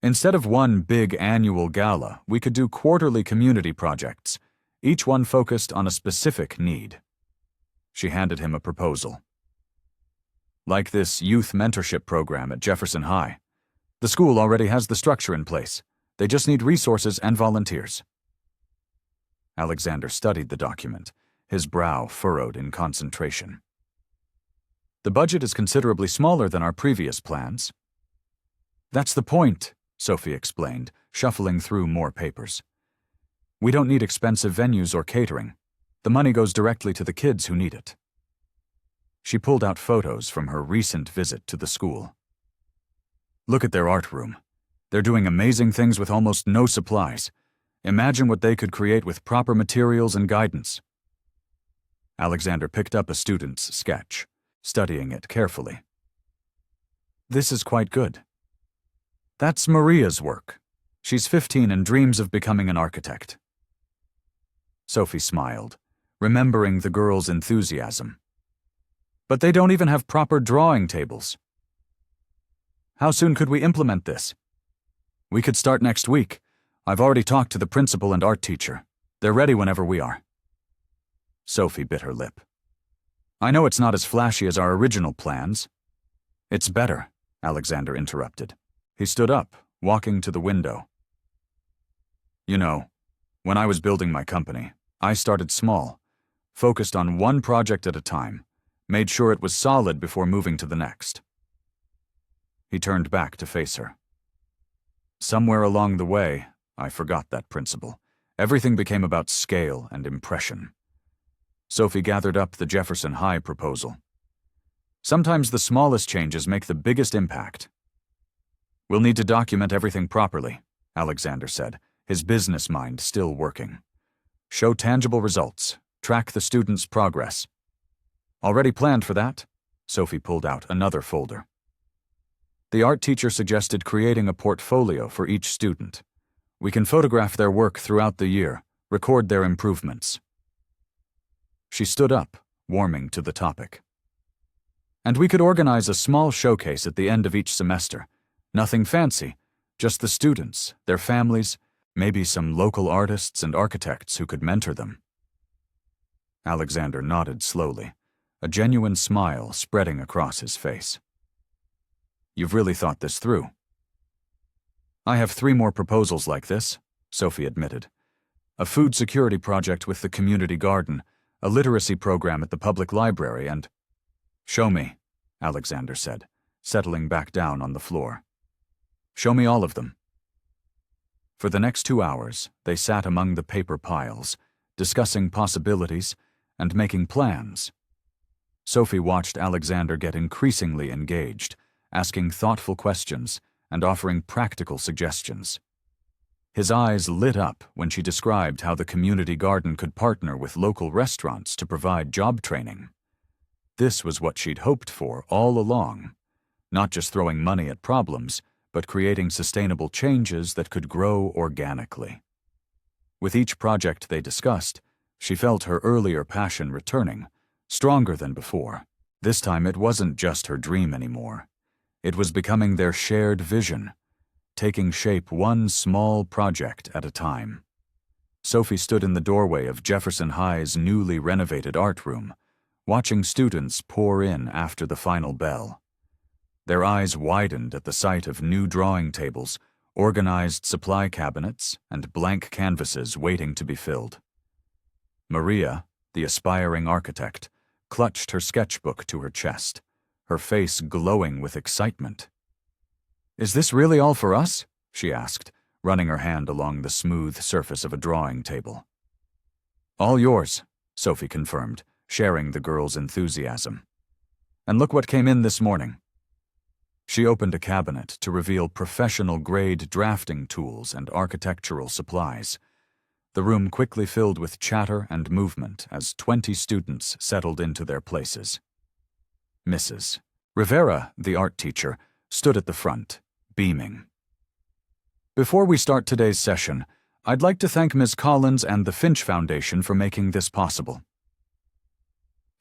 S1: "Instead of one big annual gala, we could do quarterly community projects, each one focused on a specific need." She handed him a proposal. "Like this youth mentorship program at Jefferson High. The school already has the structure in place. They just need resources and volunteers." Alexander studied the document, his brow furrowed in concentration. "The budget is considerably smaller than our previous plans." "That's the point," Sophie explained, shuffling through more papers. "We don't need expensive venues or catering. The money goes directly to the kids who need it." She pulled out photos from her recent visit to the school. "Look at their art room. They're doing amazing things with almost no supplies. Imagine what they could create with proper materials and guidance." Alexander picked up a student's sketch, studying it carefully. "This is quite good. That's Maria's work. She's 15 and dreams of becoming an architect." Sophie smiled, remembering the girl's enthusiasm. "But they don't even have proper drawing tables." "How soon could we implement this?" "We could start next week. I've already talked to the principal and art teacher. They're ready whenever we are." Sophie bit her lip. "I know it's not as flashy as our original plans." "It's better," Alexander interrupted. He stood up, walking to the window. "You know, when I was building my company, I started small, focused on one project at a time, made sure it was solid before moving to the next." He turned back to face her. "Somewhere along the way, I forgot that principle. Everything became about scale and impression." Sophie gathered up the Jefferson High proposal. "Sometimes the smallest changes make the biggest impact." "We'll need to document everything properly," Alexander said, his business mind still working. "Show tangible results, track the students' progress." "Already planned for that?" Sophie pulled out another folder. The art teacher suggested creating a portfolio for each student. We can photograph their work throughout the year, record their improvements. She stood up, warming to the topic. "And we could organize a small showcase at the end of each semester. Nothing fancy, just the students, their families, maybe some local artists and architects who could mentor them." Alexander nodded slowly, a genuine smile spreading across his face. "You've really thought this through." "I have 3 more proposals like this," Sophie admitted. "A food security project with the community garden, a literacy program at the public library, and—" "Show me," Alexander said, settling back down on the floor. "Show me all of them." For the next 2 hours, they sat among the paper piles, discussing possibilities and making plans. Sophie watched Alexander get increasingly engaged, asking thoughtful questions and offering practical suggestions. His eyes lit up when she described how the community garden could partner with local restaurants to provide job training. This was what she'd hoped for all along, not just throwing money at problems, but creating sustainable changes that could grow organically. With each project they discussed, she felt her earlier passion returning, stronger than before. This time it wasn't just her dream anymore. It was becoming their shared vision, taking shape one small project at a time. Sophie stood in the doorway of Jefferson High's newly renovated art room, watching students pour in after the final bell. Their eyes widened at the sight of new drawing tables, organized supply cabinets, and blank canvases waiting to be filled. Maria, the aspiring architect, clutched her sketchbook to her chest, her face glowing with excitement. "Is this really all for us?" she asked, running her hand along the smooth surface of a drawing table. All yours, Sophie confirmed, sharing the girl's enthusiasm. And look what came in this morning. She opened a cabinet to reveal professional-grade drafting tools and architectural supplies. The room quickly filled with chatter and movement as 20 students settled into their places. Mrs. Rivera, the art teacher, stood at the front, beaming. Before we start today's session, I'd like to thank Ms. Collins and the Finch Foundation for making this possible.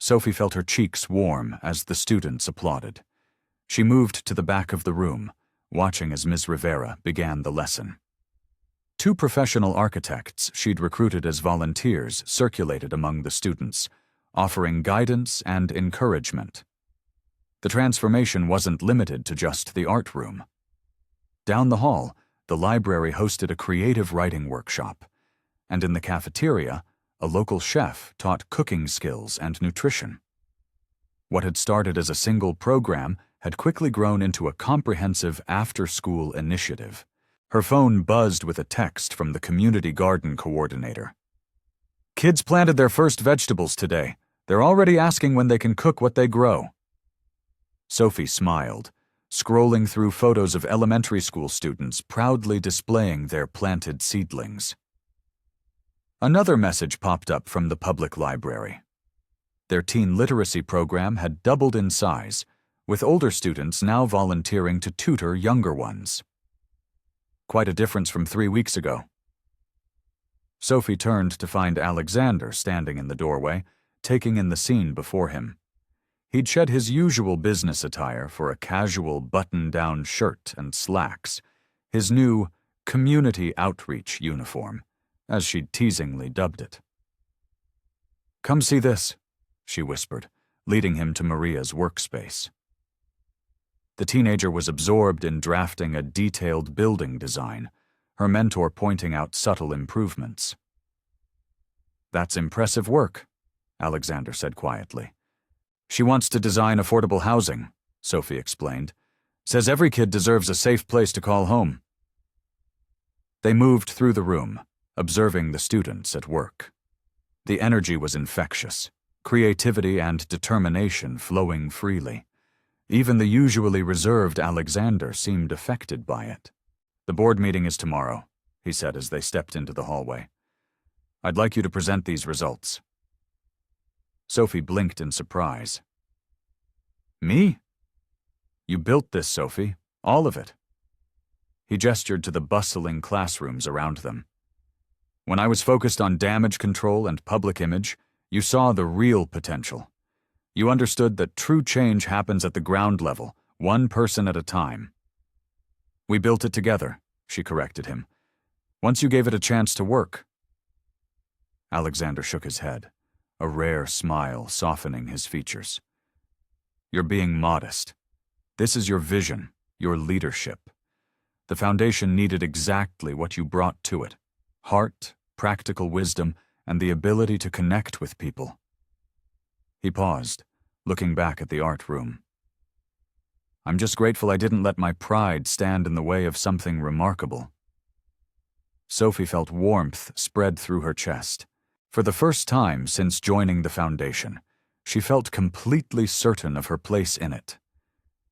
S1: Sophie felt her cheeks warm as the students applauded. She moved to the back of the room, watching as Ms. Rivera began the lesson. 2 professional architects she'd recruited as volunteers circulated among the students, offering guidance and encouragement. The transformation wasn't limited to just the art room. Down the hall, the library hosted a creative writing workshop, and in the cafeteria, a local chef taught cooking skills and nutrition. What had started as a single program had quickly grown into a comprehensive after-school initiative. Her phone buzzed with a text from the community garden coordinator. Kids planted their first vegetables today. They're already asking when they can cook what they grow. Sophie smiled, scrolling through photos of elementary school students proudly displaying their planted seedlings. Another message popped up from the public library. Their teen literacy program had doubled in size, with older students now volunteering to tutor younger ones. Quite a difference from 3 weeks ago. Sophie turned to find Alexander standing in the doorway, taking in the scene before him. He'd shed his usual business attire for a casual button-down shirt and slacks, his new community outreach uniform, as she'd teasingly dubbed it. "Come see this," she whispered, leading him to Maria's workspace. The teenager was absorbed in drafting a detailed building design, her mentor pointing out subtle improvements. "That's impressive work," Alexander said quietly. "She wants to design affordable housing," Sophie explained. "Says every kid deserves a safe place to call home." They moved through the room, observing the students at work. The energy was infectious, creativity and determination flowing freely. Even the usually reserved Alexander seemed affected by it. "The board meeting is tomorrow," he said as they stepped into the hallway. "I'd like you to present these results." Sophie blinked in surprise. "Me?" "You built this, Sophie. All of it." He gestured to the bustling classrooms around them. "When I was focused on damage control and public image, you saw the real potential. You understood that true change happens at the ground level, one person at a time." "We built it together," she corrected him. "Once you gave it a chance to work." Alexander shook his head, a rare smile softening his features. "You're being modest. This is your vision, your leadership. The foundation needed exactly what you brought to it: heart, practical wisdom, and the ability to connect with people." He paused, looking back at the art room. "I'm just grateful I didn't let my pride stand in the way of something remarkable." Sophie felt warmth spread through her chest. For the first time since joining the foundation, she felt completely certain of her place in it.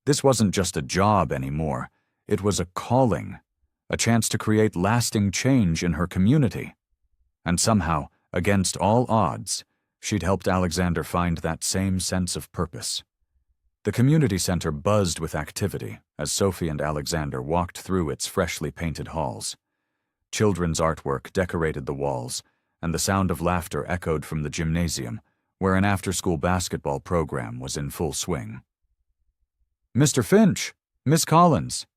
S1: This wasn't just a job anymore. It was a calling, a chance to create lasting change in her community. And somehow, against all odds, she'd helped Alexander find that same sense of purpose. The community center buzzed with activity as Sophie and Alexander walked through its freshly painted halls. Children's artwork decorated the walls, and the sound of laughter echoed from the gymnasium, where an after-school basketball program was in full swing. "Mr. Finch! Miss Collins!"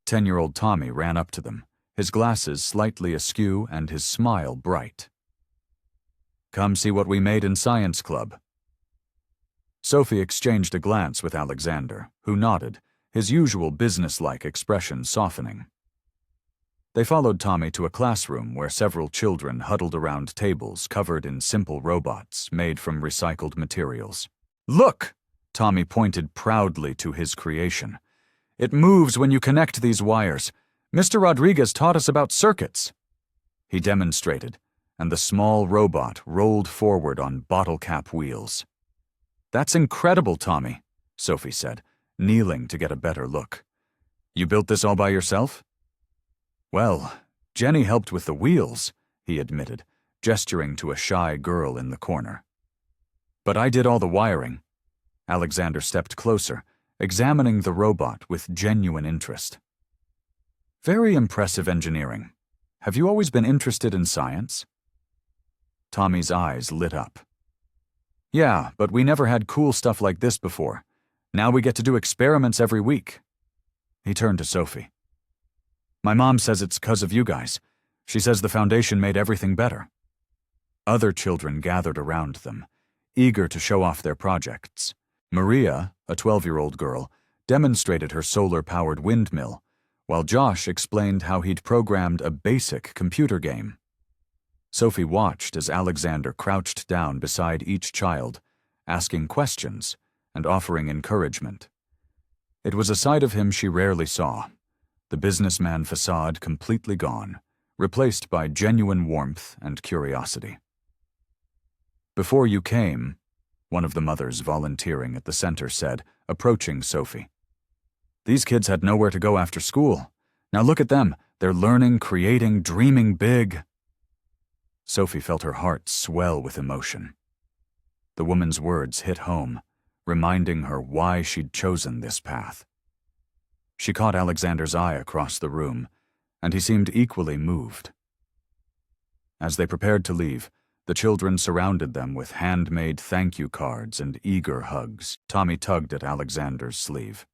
S1: 10-year-old Tommy ran up to them, his glasses slightly askew and his smile bright. "Come see what we made in Science Club." Sophie exchanged a glance with Alexander, who nodded, his usual businesslike expression softening. They followed Tommy to a classroom where several children huddled around tables covered in simple robots made from recycled materials. "Look!" Tommy pointed proudly to his creation. "It moves when you connect these wires. Mr. Rodriguez taught us about circuits." He demonstrated, and the small robot rolled forward on bottle cap wheels. "That's incredible, Tommy," Sophie said, kneeling to get a better look. "You built this all by yourself?" "Well, Jenny helped with the wheels," he admitted, gesturing to a shy girl in the corner. "But I did all the wiring." Alexander stepped closer, examining the robot with genuine interest. "Very impressive engineering. Have you always been interested in science?" Tommy's eyes lit up. "Yeah, but we never had cool stuff like this before. Now we get to do experiments every week." He turned to Sophie. "My mom says it's 'cause of you guys. She says the foundation made everything better." Other children gathered around them, eager to show off their projects. Maria, a 12-year-old girl, demonstrated her solar-powered windmill, while Josh explained how he'd programmed a basic computer game. Sophie watched as Alexander crouched down beside each child, asking questions and offering encouragement. It was a side of him she rarely saw, the businessman facade completely gone, replaced by genuine warmth and curiosity. "Before you came," one of the mothers volunteering at the center said, approaching Sophie. "These kids had nowhere to go after school. Now look at them. They're learning, creating, dreaming big." Sophie felt her heart swell with emotion. The woman's words hit home, reminding her why she'd chosen this path. She caught Alexander's eye across the room, and he seemed equally moved. As they prepared to leave, the children surrounded them with handmade thank you cards and eager hugs. Tommy tugged at Alexander's sleeve.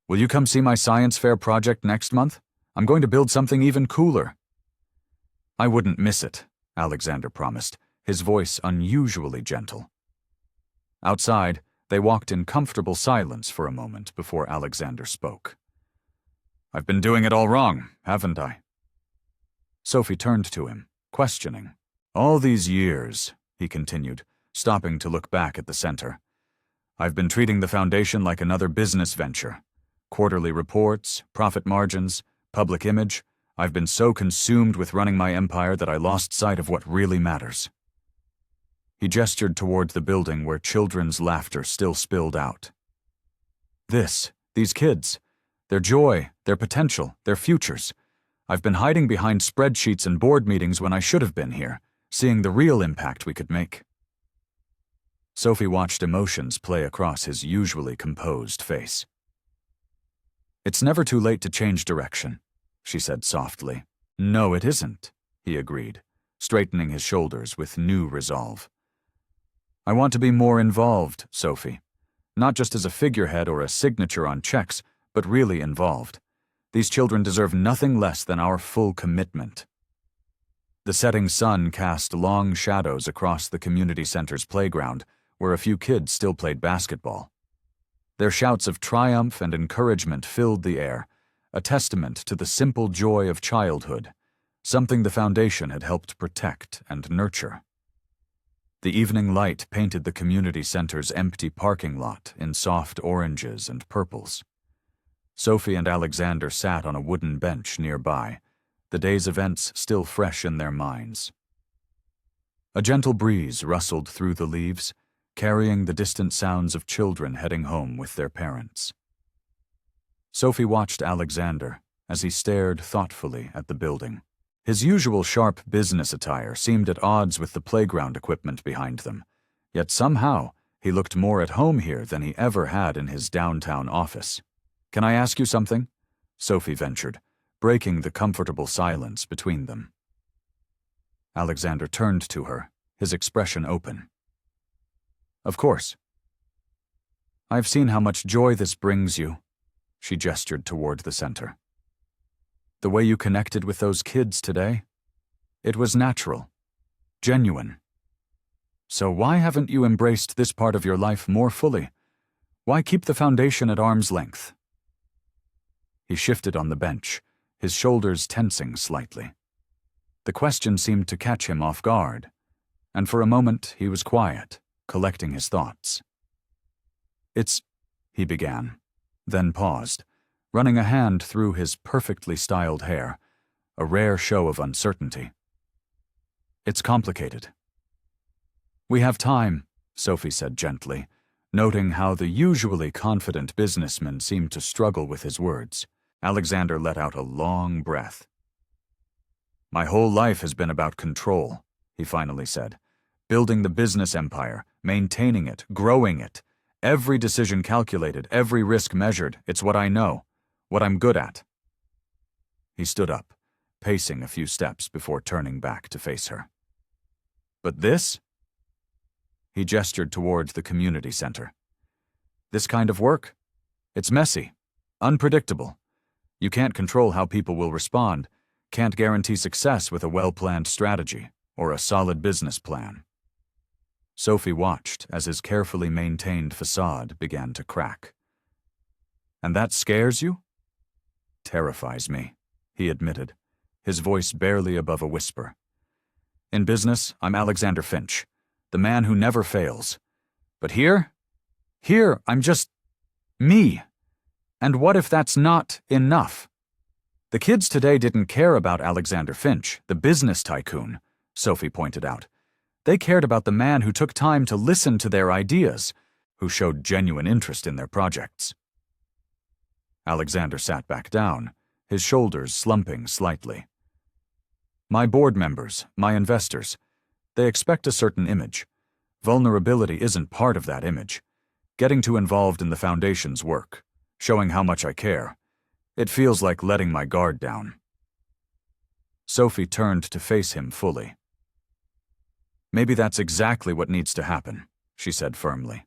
S1: "Will you come see my science fair project next month? I'm going to build something even cooler." "I wouldn't miss it," Alexander promised, his voice unusually gentle. Outside, they walked in comfortable silence for a moment before Alexander spoke. "I've been doing it all wrong, haven't I?" Sophie turned to him, questioning. "All these years," he continued, stopping to look back at the center, "I've been treating the foundation like another business venture. Quarterly reports, profit margins, public image. I've been so consumed with running my empire that I lost sight of what really matters." He gestured toward the building where children's laughter still spilled out. These kids, their joy, their potential, their futures. I've been hiding behind spreadsheets and board meetings when I should have been here, seeing the real impact we could make." Sophie watched emotions play across his usually composed face. "It's never too late to change direction," she said softly. "No, it isn't," he agreed, straightening his shoulders with new resolve. "I want to be more involved, Sophie. Not just as a figurehead or a signature on checks, but really involved. These children deserve nothing less than our full commitment." The setting sun cast long shadows across the community center's playground, where a few kids still played basketball. Their shouts of triumph and encouragement filled the air, a testament to the simple joy of childhood, something the foundation had helped protect and nurture. The evening light painted the community center's empty parking lot in soft oranges and purples. Sophie and Alexander sat on a wooden bench nearby, the day's events still fresh in their minds. A gentle breeze rustled through the leaves, carrying the distant sounds of children heading home with their parents. Sophie watched Alexander as he stared thoughtfully at the building. His usual sharp business attire seemed at odds with the playground equipment behind them, yet somehow he looked more at home here than he ever had in his downtown office. "Can I ask you something?" Sophie ventured, breaking the comfortable silence between them. Alexander turned to her, his expression open. "Of course." "I've seen how much joy this brings you," she gestured toward the center. "The way you connected with those kids today, it was natural, genuine. So why haven't you embraced this part of your life more fully? Why keep the foundation at arm's length?" He shifted on the bench, his shoulders tensing slightly. The question seemed to catch him off guard, and for a moment he was quiet, collecting his thoughts. He began, then paused, running a hand through his perfectly styled hair, a rare show of uncertainty. It's complicated. We have time, Sophie said gently, noting how the usually confident businessman seemed to struggle with his words. Alexander let out a long breath. My whole life has been about control, he finally said. Building the business empire, maintaining it, growing it. Every decision calculated, every risk measured. It's what I know, what I'm good at. He stood up, pacing a few steps before turning back to face her. But this? He gestured towards the community center. This kind of work? It's messy, unpredictable. You can't control how people will respond, can't guarantee success with a well-planned strategy or a solid business plan. Sophie watched as his carefully maintained facade began to crack. And that scares you? Terrifies me, he admitted, his voice barely above a whisper. In business, I'm Alexander Finch, the man who never fails. But here, I'm just me. And what if that's not enough? The kids today didn't care about Alexander Finch, the business tycoon, Sophie pointed out. They cared about the man who took time to listen to their ideas, who showed genuine interest in their projects. Alexander sat back down, his shoulders slumping slightly. My board members, my investors, they expect a certain image. Vulnerability isn't part of that image. Getting too involved in the foundation's work, showing how much I care. It feels like letting my guard down. Sophie turned to face him fully. Maybe that's exactly what needs to happen, she said firmly.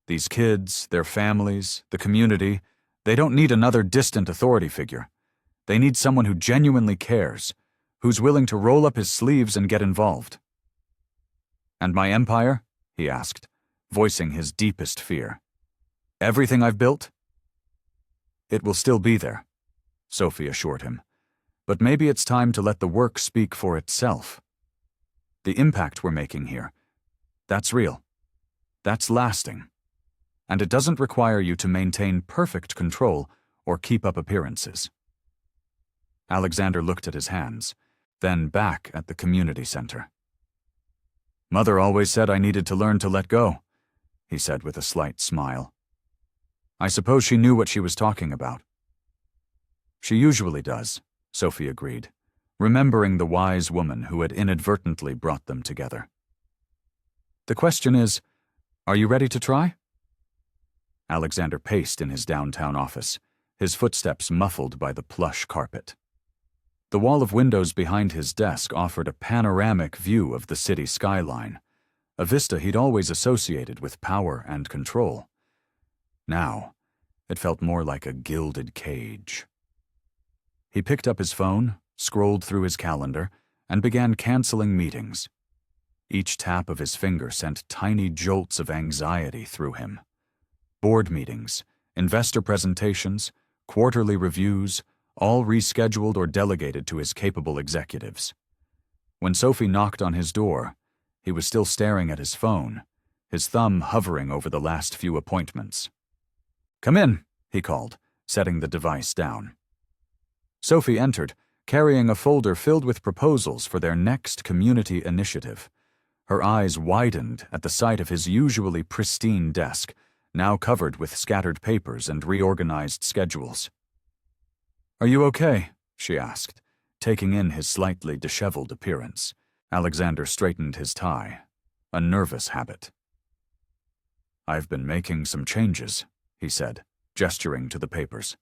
S1: These kids, their families, the community, they don't need another distant authority figure. They need someone who genuinely cares, who's willing to roll up his sleeves and get involved. And my empire? He asked, voicing his deepest fear. Everything I've built? It will still be there, Sophie assured him. But maybe it's time to let the work speak for itself. The impact we're making here, that's real. That's lasting. And it doesn't require you to maintain perfect control or keep up appearances. Alexander looked at his hands, then back at the community center. Mother always said I needed to learn to let go, he said with a slight smile. I suppose she knew what she was talking about. She usually does, Sophie agreed, remembering the wise woman who had inadvertently brought them together. The question is, are you ready to try? Alexander paced in his downtown office, his footsteps muffled by the plush carpet. The wall of windows behind his desk offered a panoramic view of the city skyline, a vista he'd always associated with power and control. Now, it felt more like a gilded cage. He picked up his phone, scrolled through his calendar, and began canceling meetings. Each tap of his finger sent tiny jolts of anxiety through him. Board meetings, investor presentations, quarterly reviews, all rescheduled or delegated to his capable executives. When Sophie knocked on his door, he was still staring at his phone, his thumb hovering over the last few appointments. Come in, he called, setting the device down. Sophie entered, carrying a folder filled with proposals for their next community initiative. Her eyes widened at the sight of his usually pristine desk, now covered with scattered papers and reorganized schedules. Are you okay? She asked, taking in his slightly disheveled appearance. Alexander straightened his tie, a nervous habit. I've been making some changes, he said, gesturing to the papers.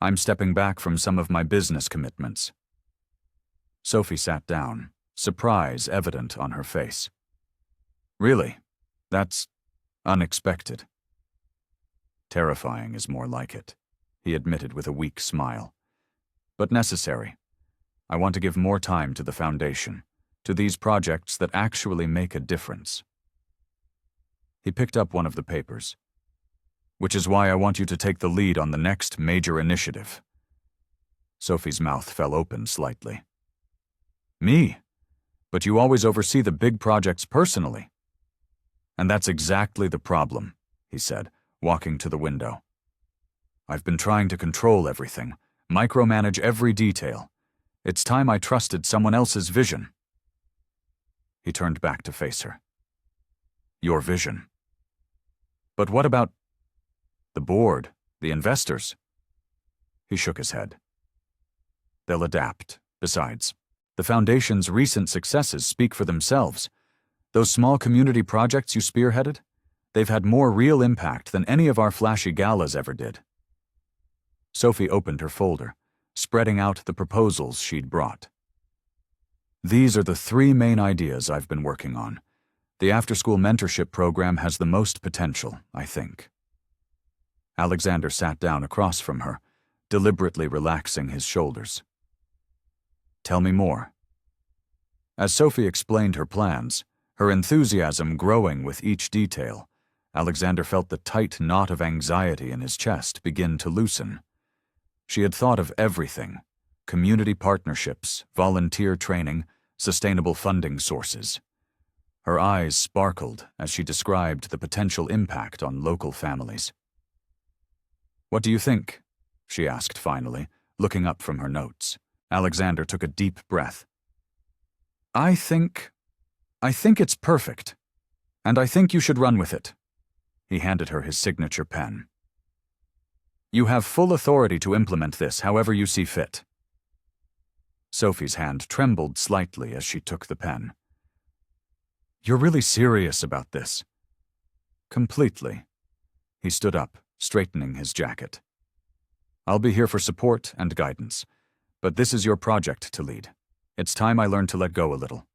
S1: I'm stepping back from some of my business commitments. Sophie sat down, surprise evident on her face. Really? That's unexpected. Terrifying is more like it, he admitted with a weak smile. But necessary. I want to give more time to the foundation, to these projects that actually make a difference. He picked up one of the papers. Which is why I want you to take the lead on the next major initiative. Sophie's mouth fell open slightly. Me? But you always oversee the big projects personally. And that's exactly the problem, he said, walking to the window. I've been trying to control everything, micromanage every detail. It's time I trusted someone else's vision. He turned back to face her. Your vision. But what about the board, the investors? He shook his head. They'll adapt. Besides, the Foundation's recent successes speak for themselves. Those small community projects you spearheaded, they've had more real impact than any of our flashy galas ever did. Sophie opened her folder, spreading out the proposals she'd brought. These are the 3 main ideas I've been working on. The after-school mentorship program has the most potential, I think. Alexander sat down across from her, deliberately relaxing his shoulders. Tell me more. As Sophie explained her plans, her enthusiasm growing with each detail, Alexander felt the tight knot of anxiety in his chest begin to loosen. She had thought of everything: community partnerships, volunteer training, sustainable funding sources. Her eyes sparkled as she described the potential impact on local families. What do you think? She asked finally, looking up from her notes. Alexander took a deep breath. I think it's perfect, and I think you should run with it. He handed her his signature pen. You have full authority to implement this however you see fit. Sophie's hand trembled slightly as she took the pen. You're really serious about this? Completely. He stood up, straightening his jacket. I'll be here for support and guidance, but this is your project to lead. It's time I learned to let go a little.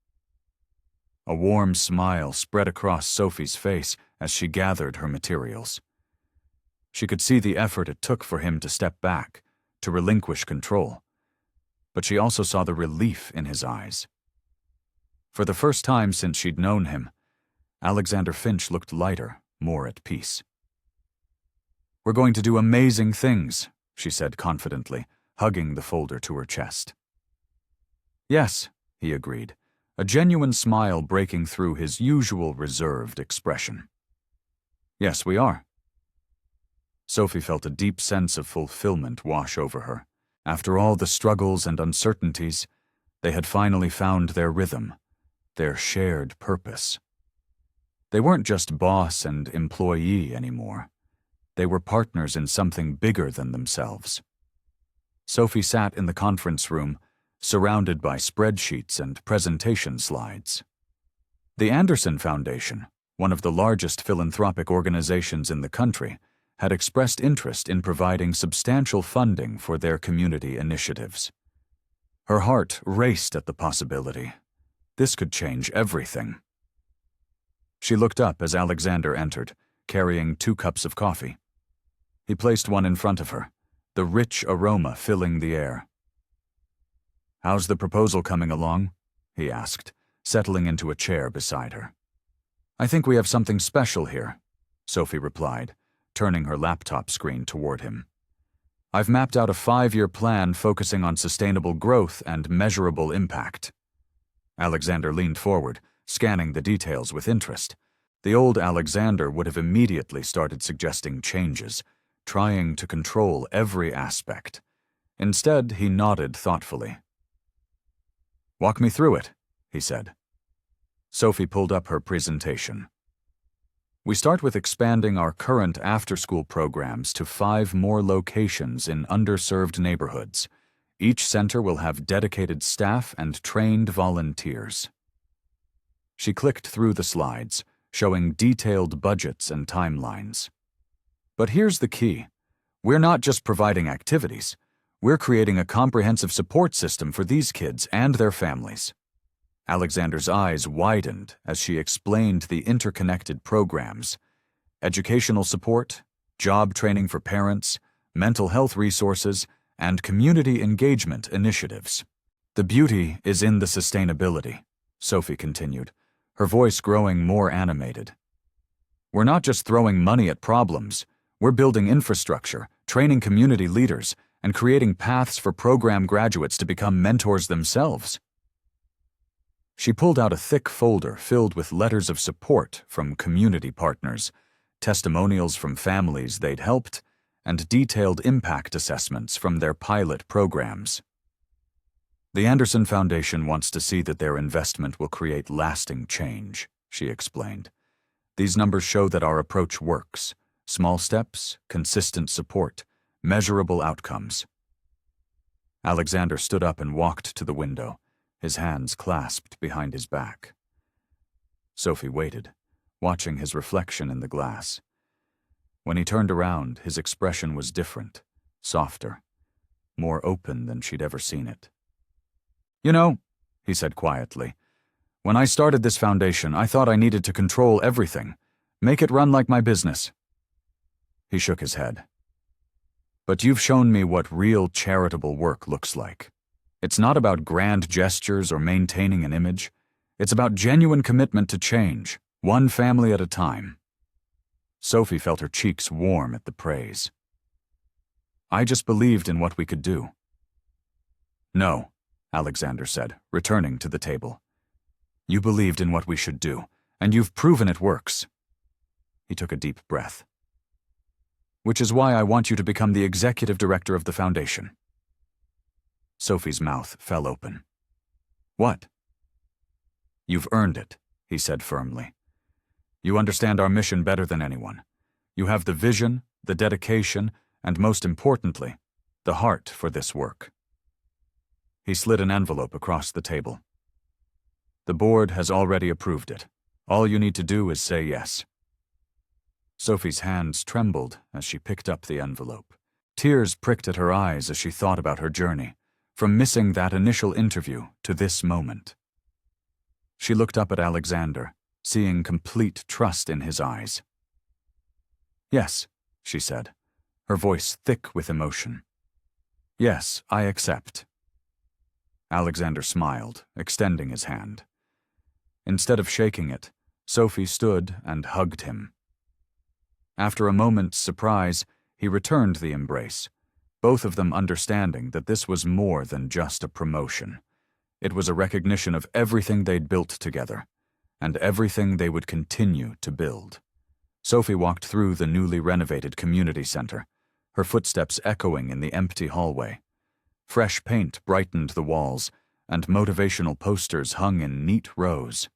S1: A warm smile spread across Sophie's face as she gathered her materials. She could see the effort it took for him to step back, to relinquish control, but she also saw the relief in his eyes. For the first time since she'd known him, Alexander Finch looked lighter, more at peace. We're going to do amazing things, she said confidently, hugging the folder to her chest. Yes, he agreed, a genuine smile breaking through his usual reserved expression. Yes, we are. Sophie felt a deep sense of fulfillment wash over her. After all the struggles and uncertainties, they had finally found their rhythm, their shared purpose. They weren't just boss and employee anymore. They were partners in something bigger than themselves. Sophie sat in the conference room, surrounded by spreadsheets and presentation slides. The Anderson Foundation, one of the largest philanthropic organizations in the country, had expressed interest in providing substantial funding for their community initiatives. Her heart raced at the possibility. This could change everything. She looked up as Alexander entered, carrying 2 cups of coffee. He placed one in front of her, the rich aroma filling the air. How's the proposal coming along? He asked, settling into a chair beside her. I think we have something special here, Sophie replied, turning her laptop screen toward him. I've mapped out a 5-year plan focusing on sustainable growth and measurable impact. Alexander leaned forward, scanning the details with interest. The old Alexander would have immediately started suggesting changes, trying to control every aspect. Instead, he nodded thoughtfully. Walk me through it, he said. Sophie pulled up her presentation. We start with expanding our current after-school programs to 5 more locations in underserved neighborhoods. Each center will have dedicated staff and trained volunteers. She clicked through the slides, showing detailed budgets and timelines. But here's the key. We're not just providing activities. We're creating a comprehensive support system for these kids and their families. Alexander's eyes widened as she explained the interconnected programs: educational support, job training for parents, mental health resources, and community engagement initiatives. The beauty is in the sustainability, Sophie continued, her voice growing more animated. We're not just throwing money at problems. We're building infrastructure, training community leaders, and creating paths for program graduates to become mentors themselves. She pulled out a thick folder filled with letters of support from community partners, testimonials from families they'd helped, and detailed impact assessments from their pilot programs. The Anderson Foundation wants to see that their investment will create lasting change, she explained. These numbers show that our approach works. Small steps, consistent support, measurable outcomes. Alexander stood up and walked to the window, his hands clasped behind his back. Sophie waited, watching his reflection in the glass. When he turned around, his expression was different, softer, more open than she'd ever seen it. "You know," he said quietly, "when I started this foundation, I thought I needed to control everything, make it run like my business." He shook his head. "But you've shown me what real charitable work looks like. It's not about grand gestures or maintaining an image. It's about genuine commitment to change, one family at a time." Sophie felt her cheeks warm at the praise. "I just believed in what we could do." "No," Alexander said, returning to the table. "You believed in what we should do, and you've proven it works." He took a deep breath. "Which is why I want you to become the executive director of the foundation." Sophie's mouth fell open. "What?" "You've earned it," he said firmly. "You understand our mission better than anyone. You have the vision, the dedication, and most importantly, the heart for this work." He slid an envelope across the table. "The board has already approved it. All you need to do is say yes." Sophie's hands trembled as she picked up the envelope. Tears pricked at her eyes as she thought about her journey, from missing that initial interview to this moment. She looked up at Alexander, seeing complete trust in his eyes. "Yes," she said, her voice thick with emotion. "Yes, I accept." Alexander smiled, extending his hand. Instead of shaking it, Sophie stood and hugged him. After a moment's surprise, he returned the embrace, both of them understanding that this was more than just a promotion. It was a recognition of everything they'd built together, and everything they would continue to build. Sophie walked through the newly renovated community center, her footsteps echoing in the empty hallway. Fresh paint brightened the walls, and motivational posters hung in neat rows.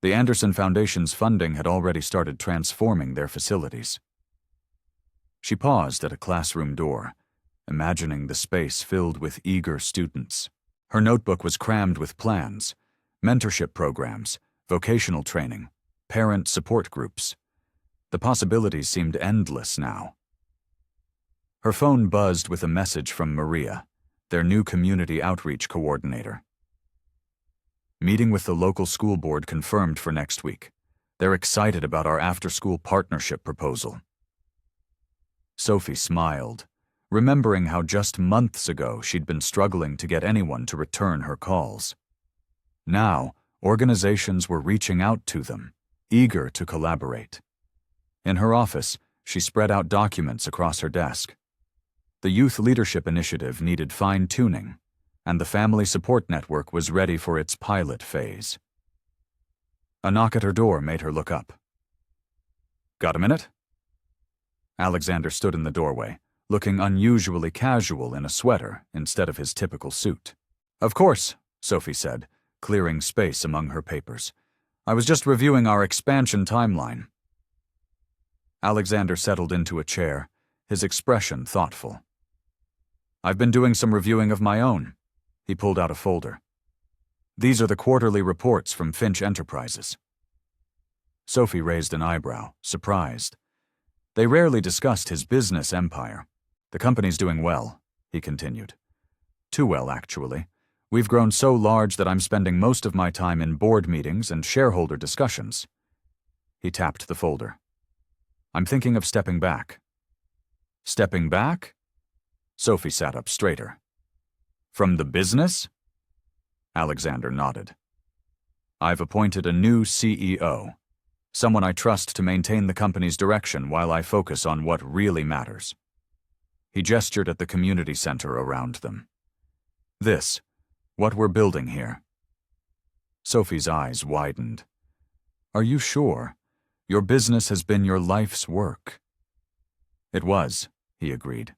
S1: The Anderson Foundation's funding had already started transforming their facilities. She paused at a classroom door, imagining the space filled with eager students. Her notebook was crammed with plans, mentorship programs, vocational training, parent support groups. The possibilities seemed endless now. Her phone buzzed with a message from Maria, their new community outreach coordinator. "Meeting with the local school board confirmed for next week. They're excited about our after-school partnership proposal." Sophie smiled, remembering how just months ago she'd been struggling to get anyone to return her calls. Now, organizations were reaching out to them, eager to collaborate. In her office, she spread out documents across her desk. The Youth Leadership Initiative needed fine-tuning, and the Family Support Network was ready for its pilot phase. A knock at her door made her look up. "Got a minute?" Alexander stood in the doorway, looking unusually casual in a sweater instead of his typical suit. "Of course," Sophie said, clearing space among her papers. "I was just reviewing our expansion timeline." Alexander settled into a chair, his expression thoughtful. "I've been doing some reviewing of my own." He pulled out a folder. "These are the quarterly reports from Finch Enterprises." Sophie raised an eyebrow, surprised. They rarely discussed his business empire. "The company's doing well," he continued. "Too well, actually. We've grown so large that I'm spending most of my time in board meetings and shareholder discussions." He tapped the folder. "I'm thinking of stepping back." "Stepping back?" Sophie sat up straighter. "From the business?" Alexander nodded. "I've appointed a new CEO, someone I trust to maintain the company's direction while I focus on what really matters." He gestured at the community center around them. "This, what we're building here." Sophie's eyes widened. "Are you sure? Your business has been your life's work." "It was," he agreed.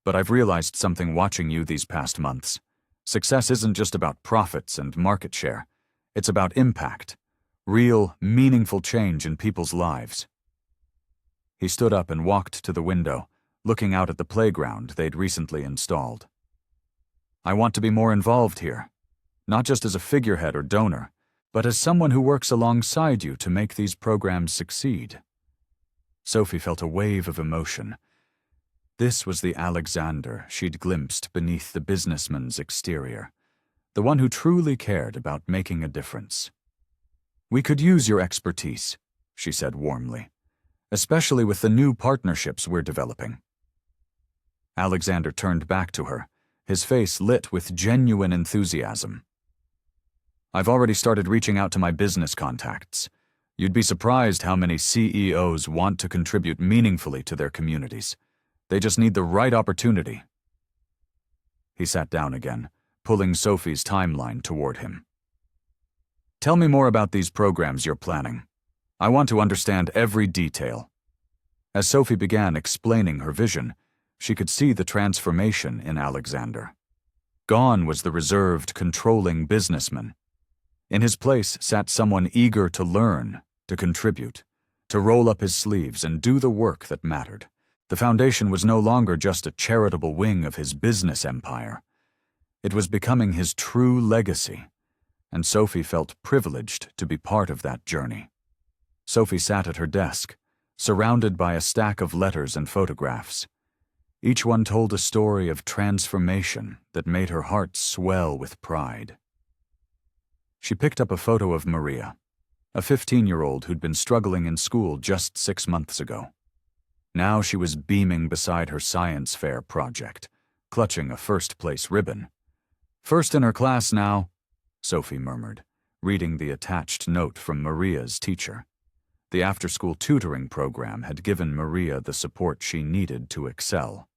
S1: "But I've realized something watching you these past months. Success isn't just about profits and market share. It's about impact, real, meaningful change in people's lives. He stood up and walked to the window, looking out at the playground they'd recently installed. I want to be more involved here, not just as a figurehead or donor, but as someone who works alongside you to make these programs succeed. Sophie felt a wave of emotion. This was the Alexander she'd glimpsed beneath the businessman's exterior, the one who truly cared about making a difference. "We could use your expertise," she said warmly, "especially with the new partnerships we're developing." Alexander turned back to her, his face lit with genuine enthusiasm. "I've already started reaching out to my business contacts. You'd be surprised how many CEOs want to contribute meaningfully to their communities. They just need the right opportunity." He sat down again, pulling Sophie's timeline toward him. "Tell me more about these programs you're planning. I want to understand every detail." As Sophie began explaining her vision, she could see the transformation in Alexander. Gone was the reserved, controlling businessman. In his place sat someone eager to learn, to contribute, to roll up his sleeves and do the work that mattered. The foundation was no longer just a charitable wing of his business empire. It was becoming his true legacy, and Sophie felt privileged to be part of that journey. Sophie sat at her desk, surrounded by a stack of letters and photographs. Each one told a story of transformation that made her heart swell with pride. She picked up a photo of Maria, a 15-year-old who'd been struggling in school just 6 months ago. Now she was beaming beside her science fair project, clutching a first-place ribbon. "First in her class now," Sophie murmured, reading the attached note from Maria's teacher. The after-school tutoring program had given Maria the support she needed to excel.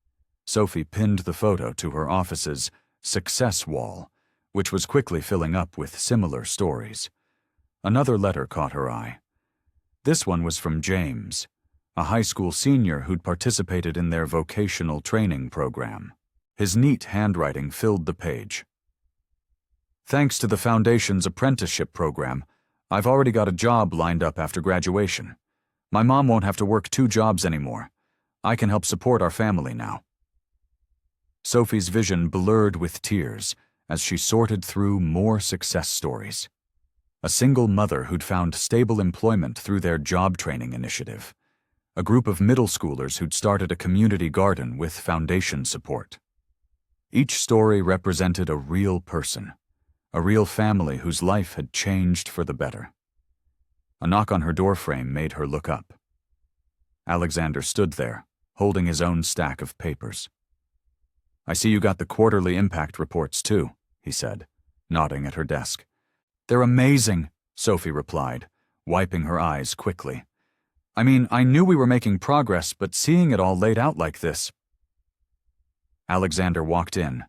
S1: Sophie pinned the photo to her office's success wall, which was quickly filling up with similar stories. Another letter caught her eye. This one was from James, a high school senior who'd participated in their vocational training program. His neat handwriting filled the page. "Thanks to the Foundation's apprenticeship program, I've already got a job lined up after graduation. My mom won't have to work 2 jobs anymore. I can help support our family now." Sophie's vision blurred with tears as she sorted through more success stories. A single mother who'd found stable employment through their job training initiative. A group of middle schoolers who'd started a community garden with foundation support. Each story represented a real person, a real family whose life had changed for the better. A knock on her doorframe made her look up. Alexander stood there, holding his own stack of papers. "I see you got the quarterly impact reports too," he said, nodding at her desk. "They're amazing," Sophie replied, wiping her eyes quickly. "I mean, I knew we were making progress, but seeing it all laid out like this." Alexander walked in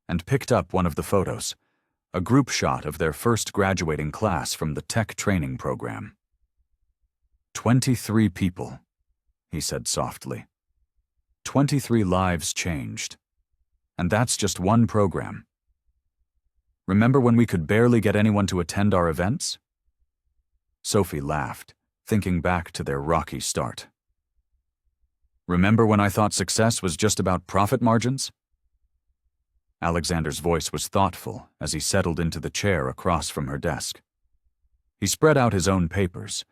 S1: and picked up one of the photos, a group shot of their first graduating class from the tech training program. 23 people, he said softly. 23 lives changed. And that's just one program. Remember when we could barely get anyone to attend our events? Sophie laughed, thinking back to their rocky start. Remember when I thought success was just about profit margins? Alexander's voice was thoughtful as he settled into the chair across from her desk. He spread out his own papers,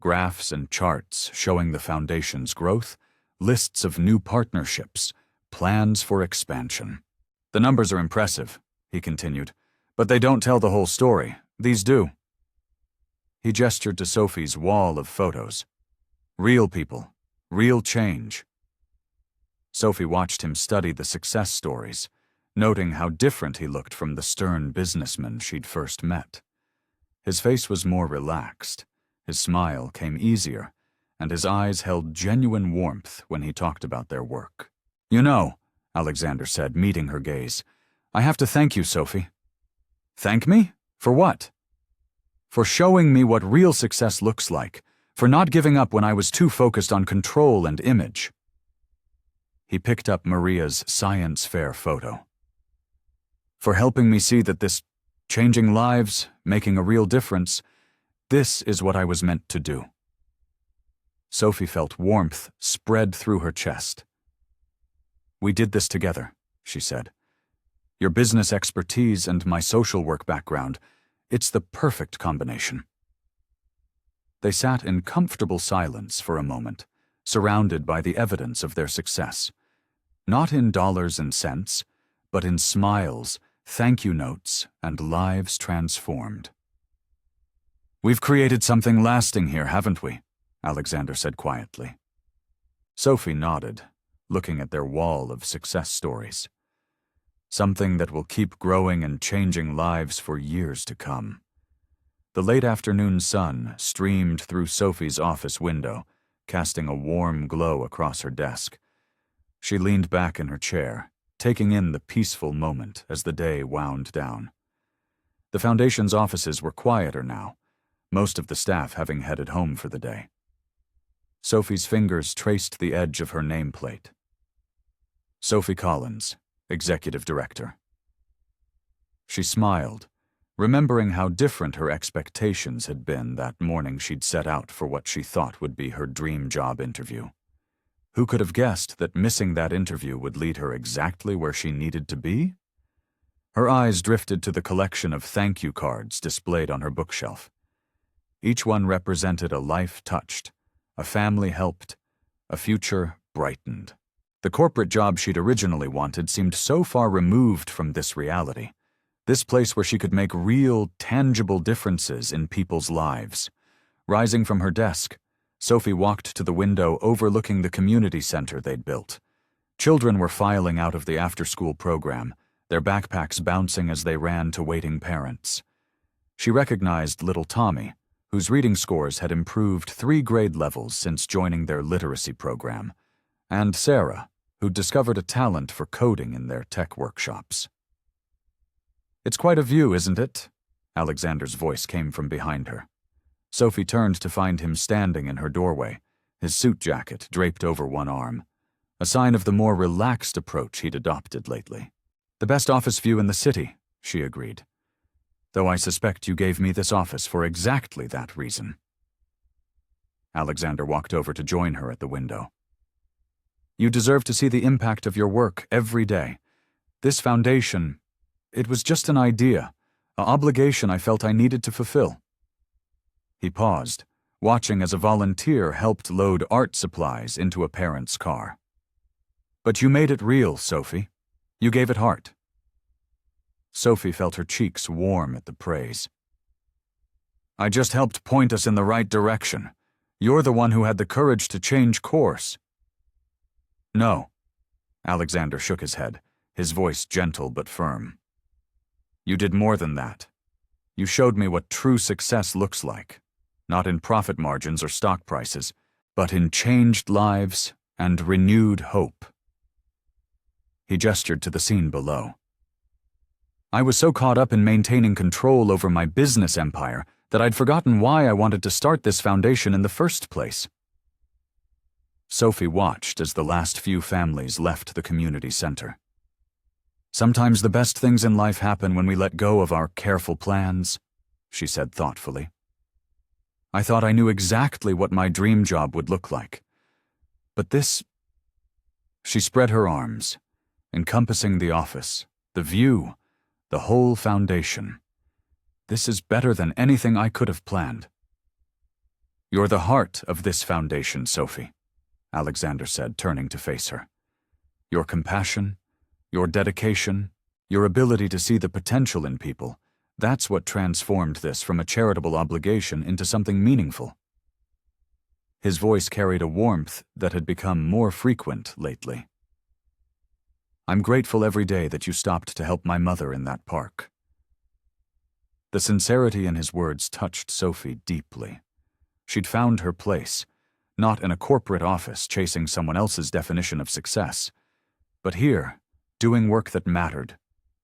S1: graphs and charts showing the foundation's growth, lists of new partnerships, plans for expansion. "The numbers are impressive," he continued, "but they don't tell the whole story. These do." He gestured to Sophie's wall of photos. "Real people, real change." Sophie watched him study the success stories, noting how different he looked from the stern businessman she'd first met. His face was more relaxed, his smile came easier, and his eyes held genuine warmth when he talked about their work. "You know," Alexander said, meeting her gaze, "I have to thank you, Sophie." "Thank me? For what?" "For showing me what real success looks like, for not giving up when I was too focused on control and image." He picked up Maria's science fair photo. for helping me see that this changing lives, making a real difference, this is what I was meant to do. Sophie felt warmth spread through her chest. We did this together, she said. Your business expertise and my social work background, it's the perfect combination. They sat in comfortable silence for a moment, surrounded by the evidence of their success. Not in dollars and cents, but in smiles, thank you notes, and lives transformed. We've created something lasting here, haven't we? Alexander said quietly. Sophie nodded, looking at their wall of success stories. Something that will keep growing and changing lives for years to come. The late afternoon sun streamed through Sophie's office window, casting a warm glow across her desk. She leaned back in her chair, taking in the peaceful moment as the day wound down. The foundation's offices were quieter now, most of the staff having headed home for the day. Sophie's fingers traced the edge of her nameplate. Sophie Collins, Executive Director. She smiled, remembering how different her expectations had been that morning she'd set out for what she thought would be her dream job interview. Who could have guessed that missing that interview would lead her exactly where she needed to be? Her eyes drifted to the collection of thank you cards displayed on her bookshelf. Each one represented a life touched, a family helped, a future brightened. The corporate job she'd originally wanted seemed so far removed from this reality, this place where she could make real, tangible differences in people's lives. Rising from her desk, Sophie walked to the window overlooking the community center they'd built. Children were filing out of the after-school program, their backpacks bouncing as they ran to waiting parents. She recognized little Tommy, whose reading scores had improved 3 grade levels since joining their literacy program, and Sarah, who'd discovered a talent for coding in their tech workshops. It's quite a view, isn't it? Alexander's voice came from behind her. Sophie turned to find him standing in her doorway, his suit jacket draped over one arm, a sign of the more relaxed approach he'd adopted lately. The best office view in the city, she agreed. Though I suspect you gave me this office for exactly that reason. Alexander walked over to join her at the window. You deserve to see the impact of your work every day. This foundation, it was just an idea, an obligation I felt I needed to fulfill. He paused, watching as a volunteer helped load art supplies into a parent's car. But you made it real, Sophie. You gave it heart. Sophie felt her cheeks warm at the praise. I just helped point us in the right direction. You're the one who had the courage to change course. No. Alexander shook his head, his voice gentle but firm. You did more than that. You showed me what true success looks like, not in profit margins or stock prices, but in changed lives and renewed hope. He gestured to the scene below. I was so caught up in maintaining control over my business empire that I'd forgotten why I wanted to start this foundation in the first place. Sophie watched as the last few families left the community center. Sometimes the best things in life happen when we let go of our careful plans, she said thoughtfully. I thought I knew exactly what my dream job would look like. But this... She spread her arms, encompassing the office, the view, the whole foundation. This is better than anything I could have planned. You're the heart of this foundation, Sophie, Alexander said, turning to face her. Your compassion, your dedication, your ability to see the potential in people, that's what transformed this from a charitable obligation into something meaningful. His voice carried a warmth that had become more frequent lately. I'm grateful every day that you stopped to help my mother in that park. The sincerity in his words touched Sophie deeply. She'd found her place, not in a corporate office chasing someone else's definition of success, but here, doing work that mattered,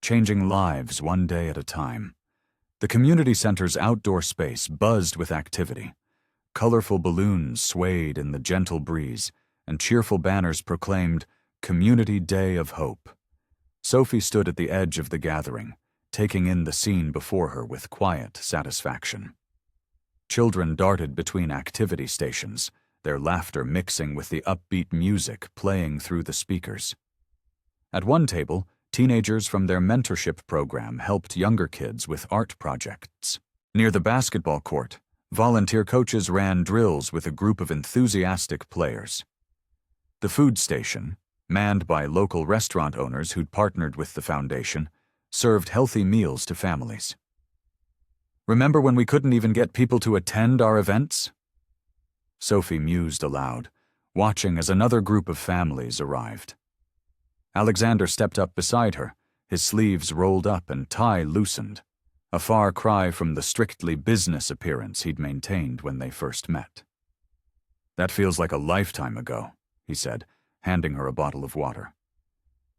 S1: changing lives one day at a time. The community center's outdoor space buzzed with activity. Colorful balloons swayed in the gentle breeze, and cheerful banners proclaimed Community Day of Hope. Sophie stood at the edge of the gathering, taking in the scene before her with quiet satisfaction. Children darted between activity stations, their laughter mixing with the upbeat music playing through the speakers. At one table, teenagers from their mentorship program helped younger kids with art projects. Near the basketball court, volunteer coaches ran drills with a group of enthusiastic players. The food station, manned by local restaurant owners who'd partnered with the foundation, served healthy meals to families. "Remember when we couldn't even get people to attend our events?" Sophie mused aloud, watching as another group of families arrived. Alexander stepped up beside her, his sleeves rolled up and tie loosened, a far cry from the strictly business appearance he'd maintained when they first met. "That feels like a lifetime ago," he said, handing her a bottle of water.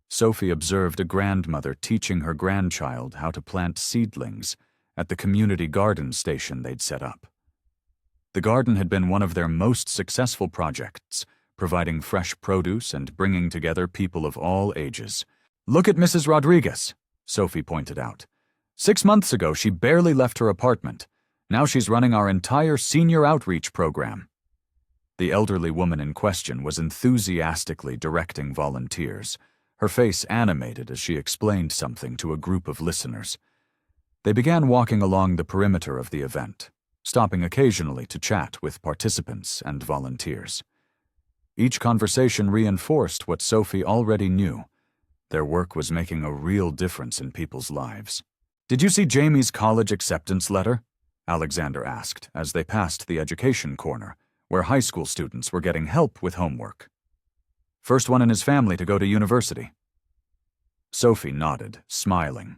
S1: Sophie observed a grandmother teaching her grandchild how to plant seedlings at the community garden station they'd set up. The garden had been one of their most successful projects, providing fresh produce and bringing together people of all ages. "Look at Mrs. Rodriguez," Sophie pointed out. 6 months ago, she barely left her apartment. Now she's running our entire senior outreach program. The elderly woman in question was enthusiastically directing volunteers, her face animated as she explained something to a group of listeners. They began walking along the perimeter of the event, stopping occasionally to chat with participants and volunteers. Each conversation reinforced what Sophie already knew. Their work was making a real difference in people's lives. "Did you see Jamie's college acceptance letter?" Alexander asked as they passed the education corner, where high school students were getting help with homework. "First one in his family to go to university." Sophie nodded, smiling.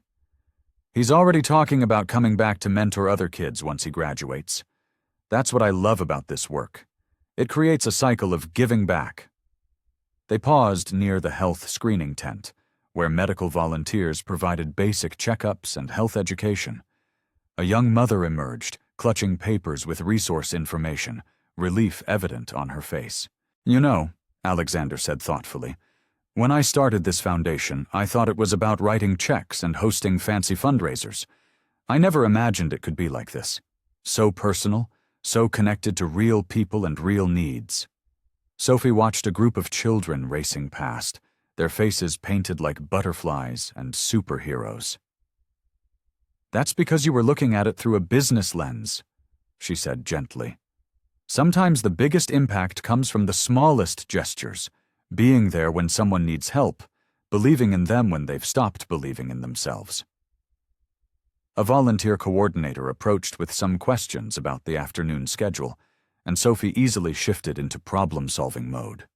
S1: "He's already talking about coming back to mentor other kids once he graduates. That's what I love about this work. It creates a cycle of giving back." They paused near the health screening tent, where medical volunteers provided basic checkups and health education. A young mother emerged, clutching papers with resource information, relief evident on her face. "You know," Alexander said thoughtfully, "when I started this foundation, I thought it was about writing checks and hosting fancy fundraisers. I never imagined it could be like this. So personal, so connected to real people and real needs." Sophie watched a group of children racing past, their faces painted like butterflies and superheroes. "That's because you were looking at it through a business lens," she said gently. "Sometimes the biggest impact comes from the smallest gestures, being there when someone needs help, believing in them when they've stopped believing in themselves." A volunteer coordinator approached with some questions about the afternoon schedule, and Sophie easily shifted into problem-solving mode.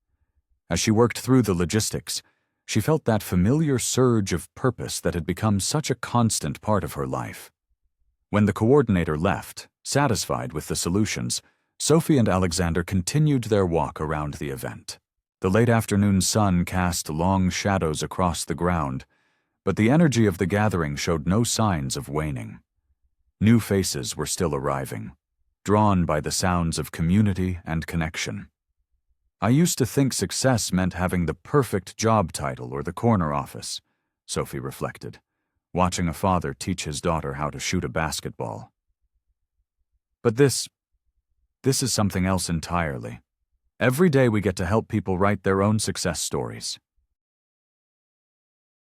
S1: As she worked through the logistics, she felt that familiar surge of purpose that had become such a constant part of her life. When the coordinator left, satisfied with the solutions, Sophie and Alexander continued their walk around the event. The late afternoon sun cast long shadows across the ground, but the energy of the gathering showed no signs of waning. New faces were still arriving, drawn by the sounds of community and connection. "I used to think success meant having the perfect job title or the corner office," Sophie reflected, watching a father teach his daughter how to shoot a basketball. "But this is something else entirely. Every day we get to help people write their own success stories."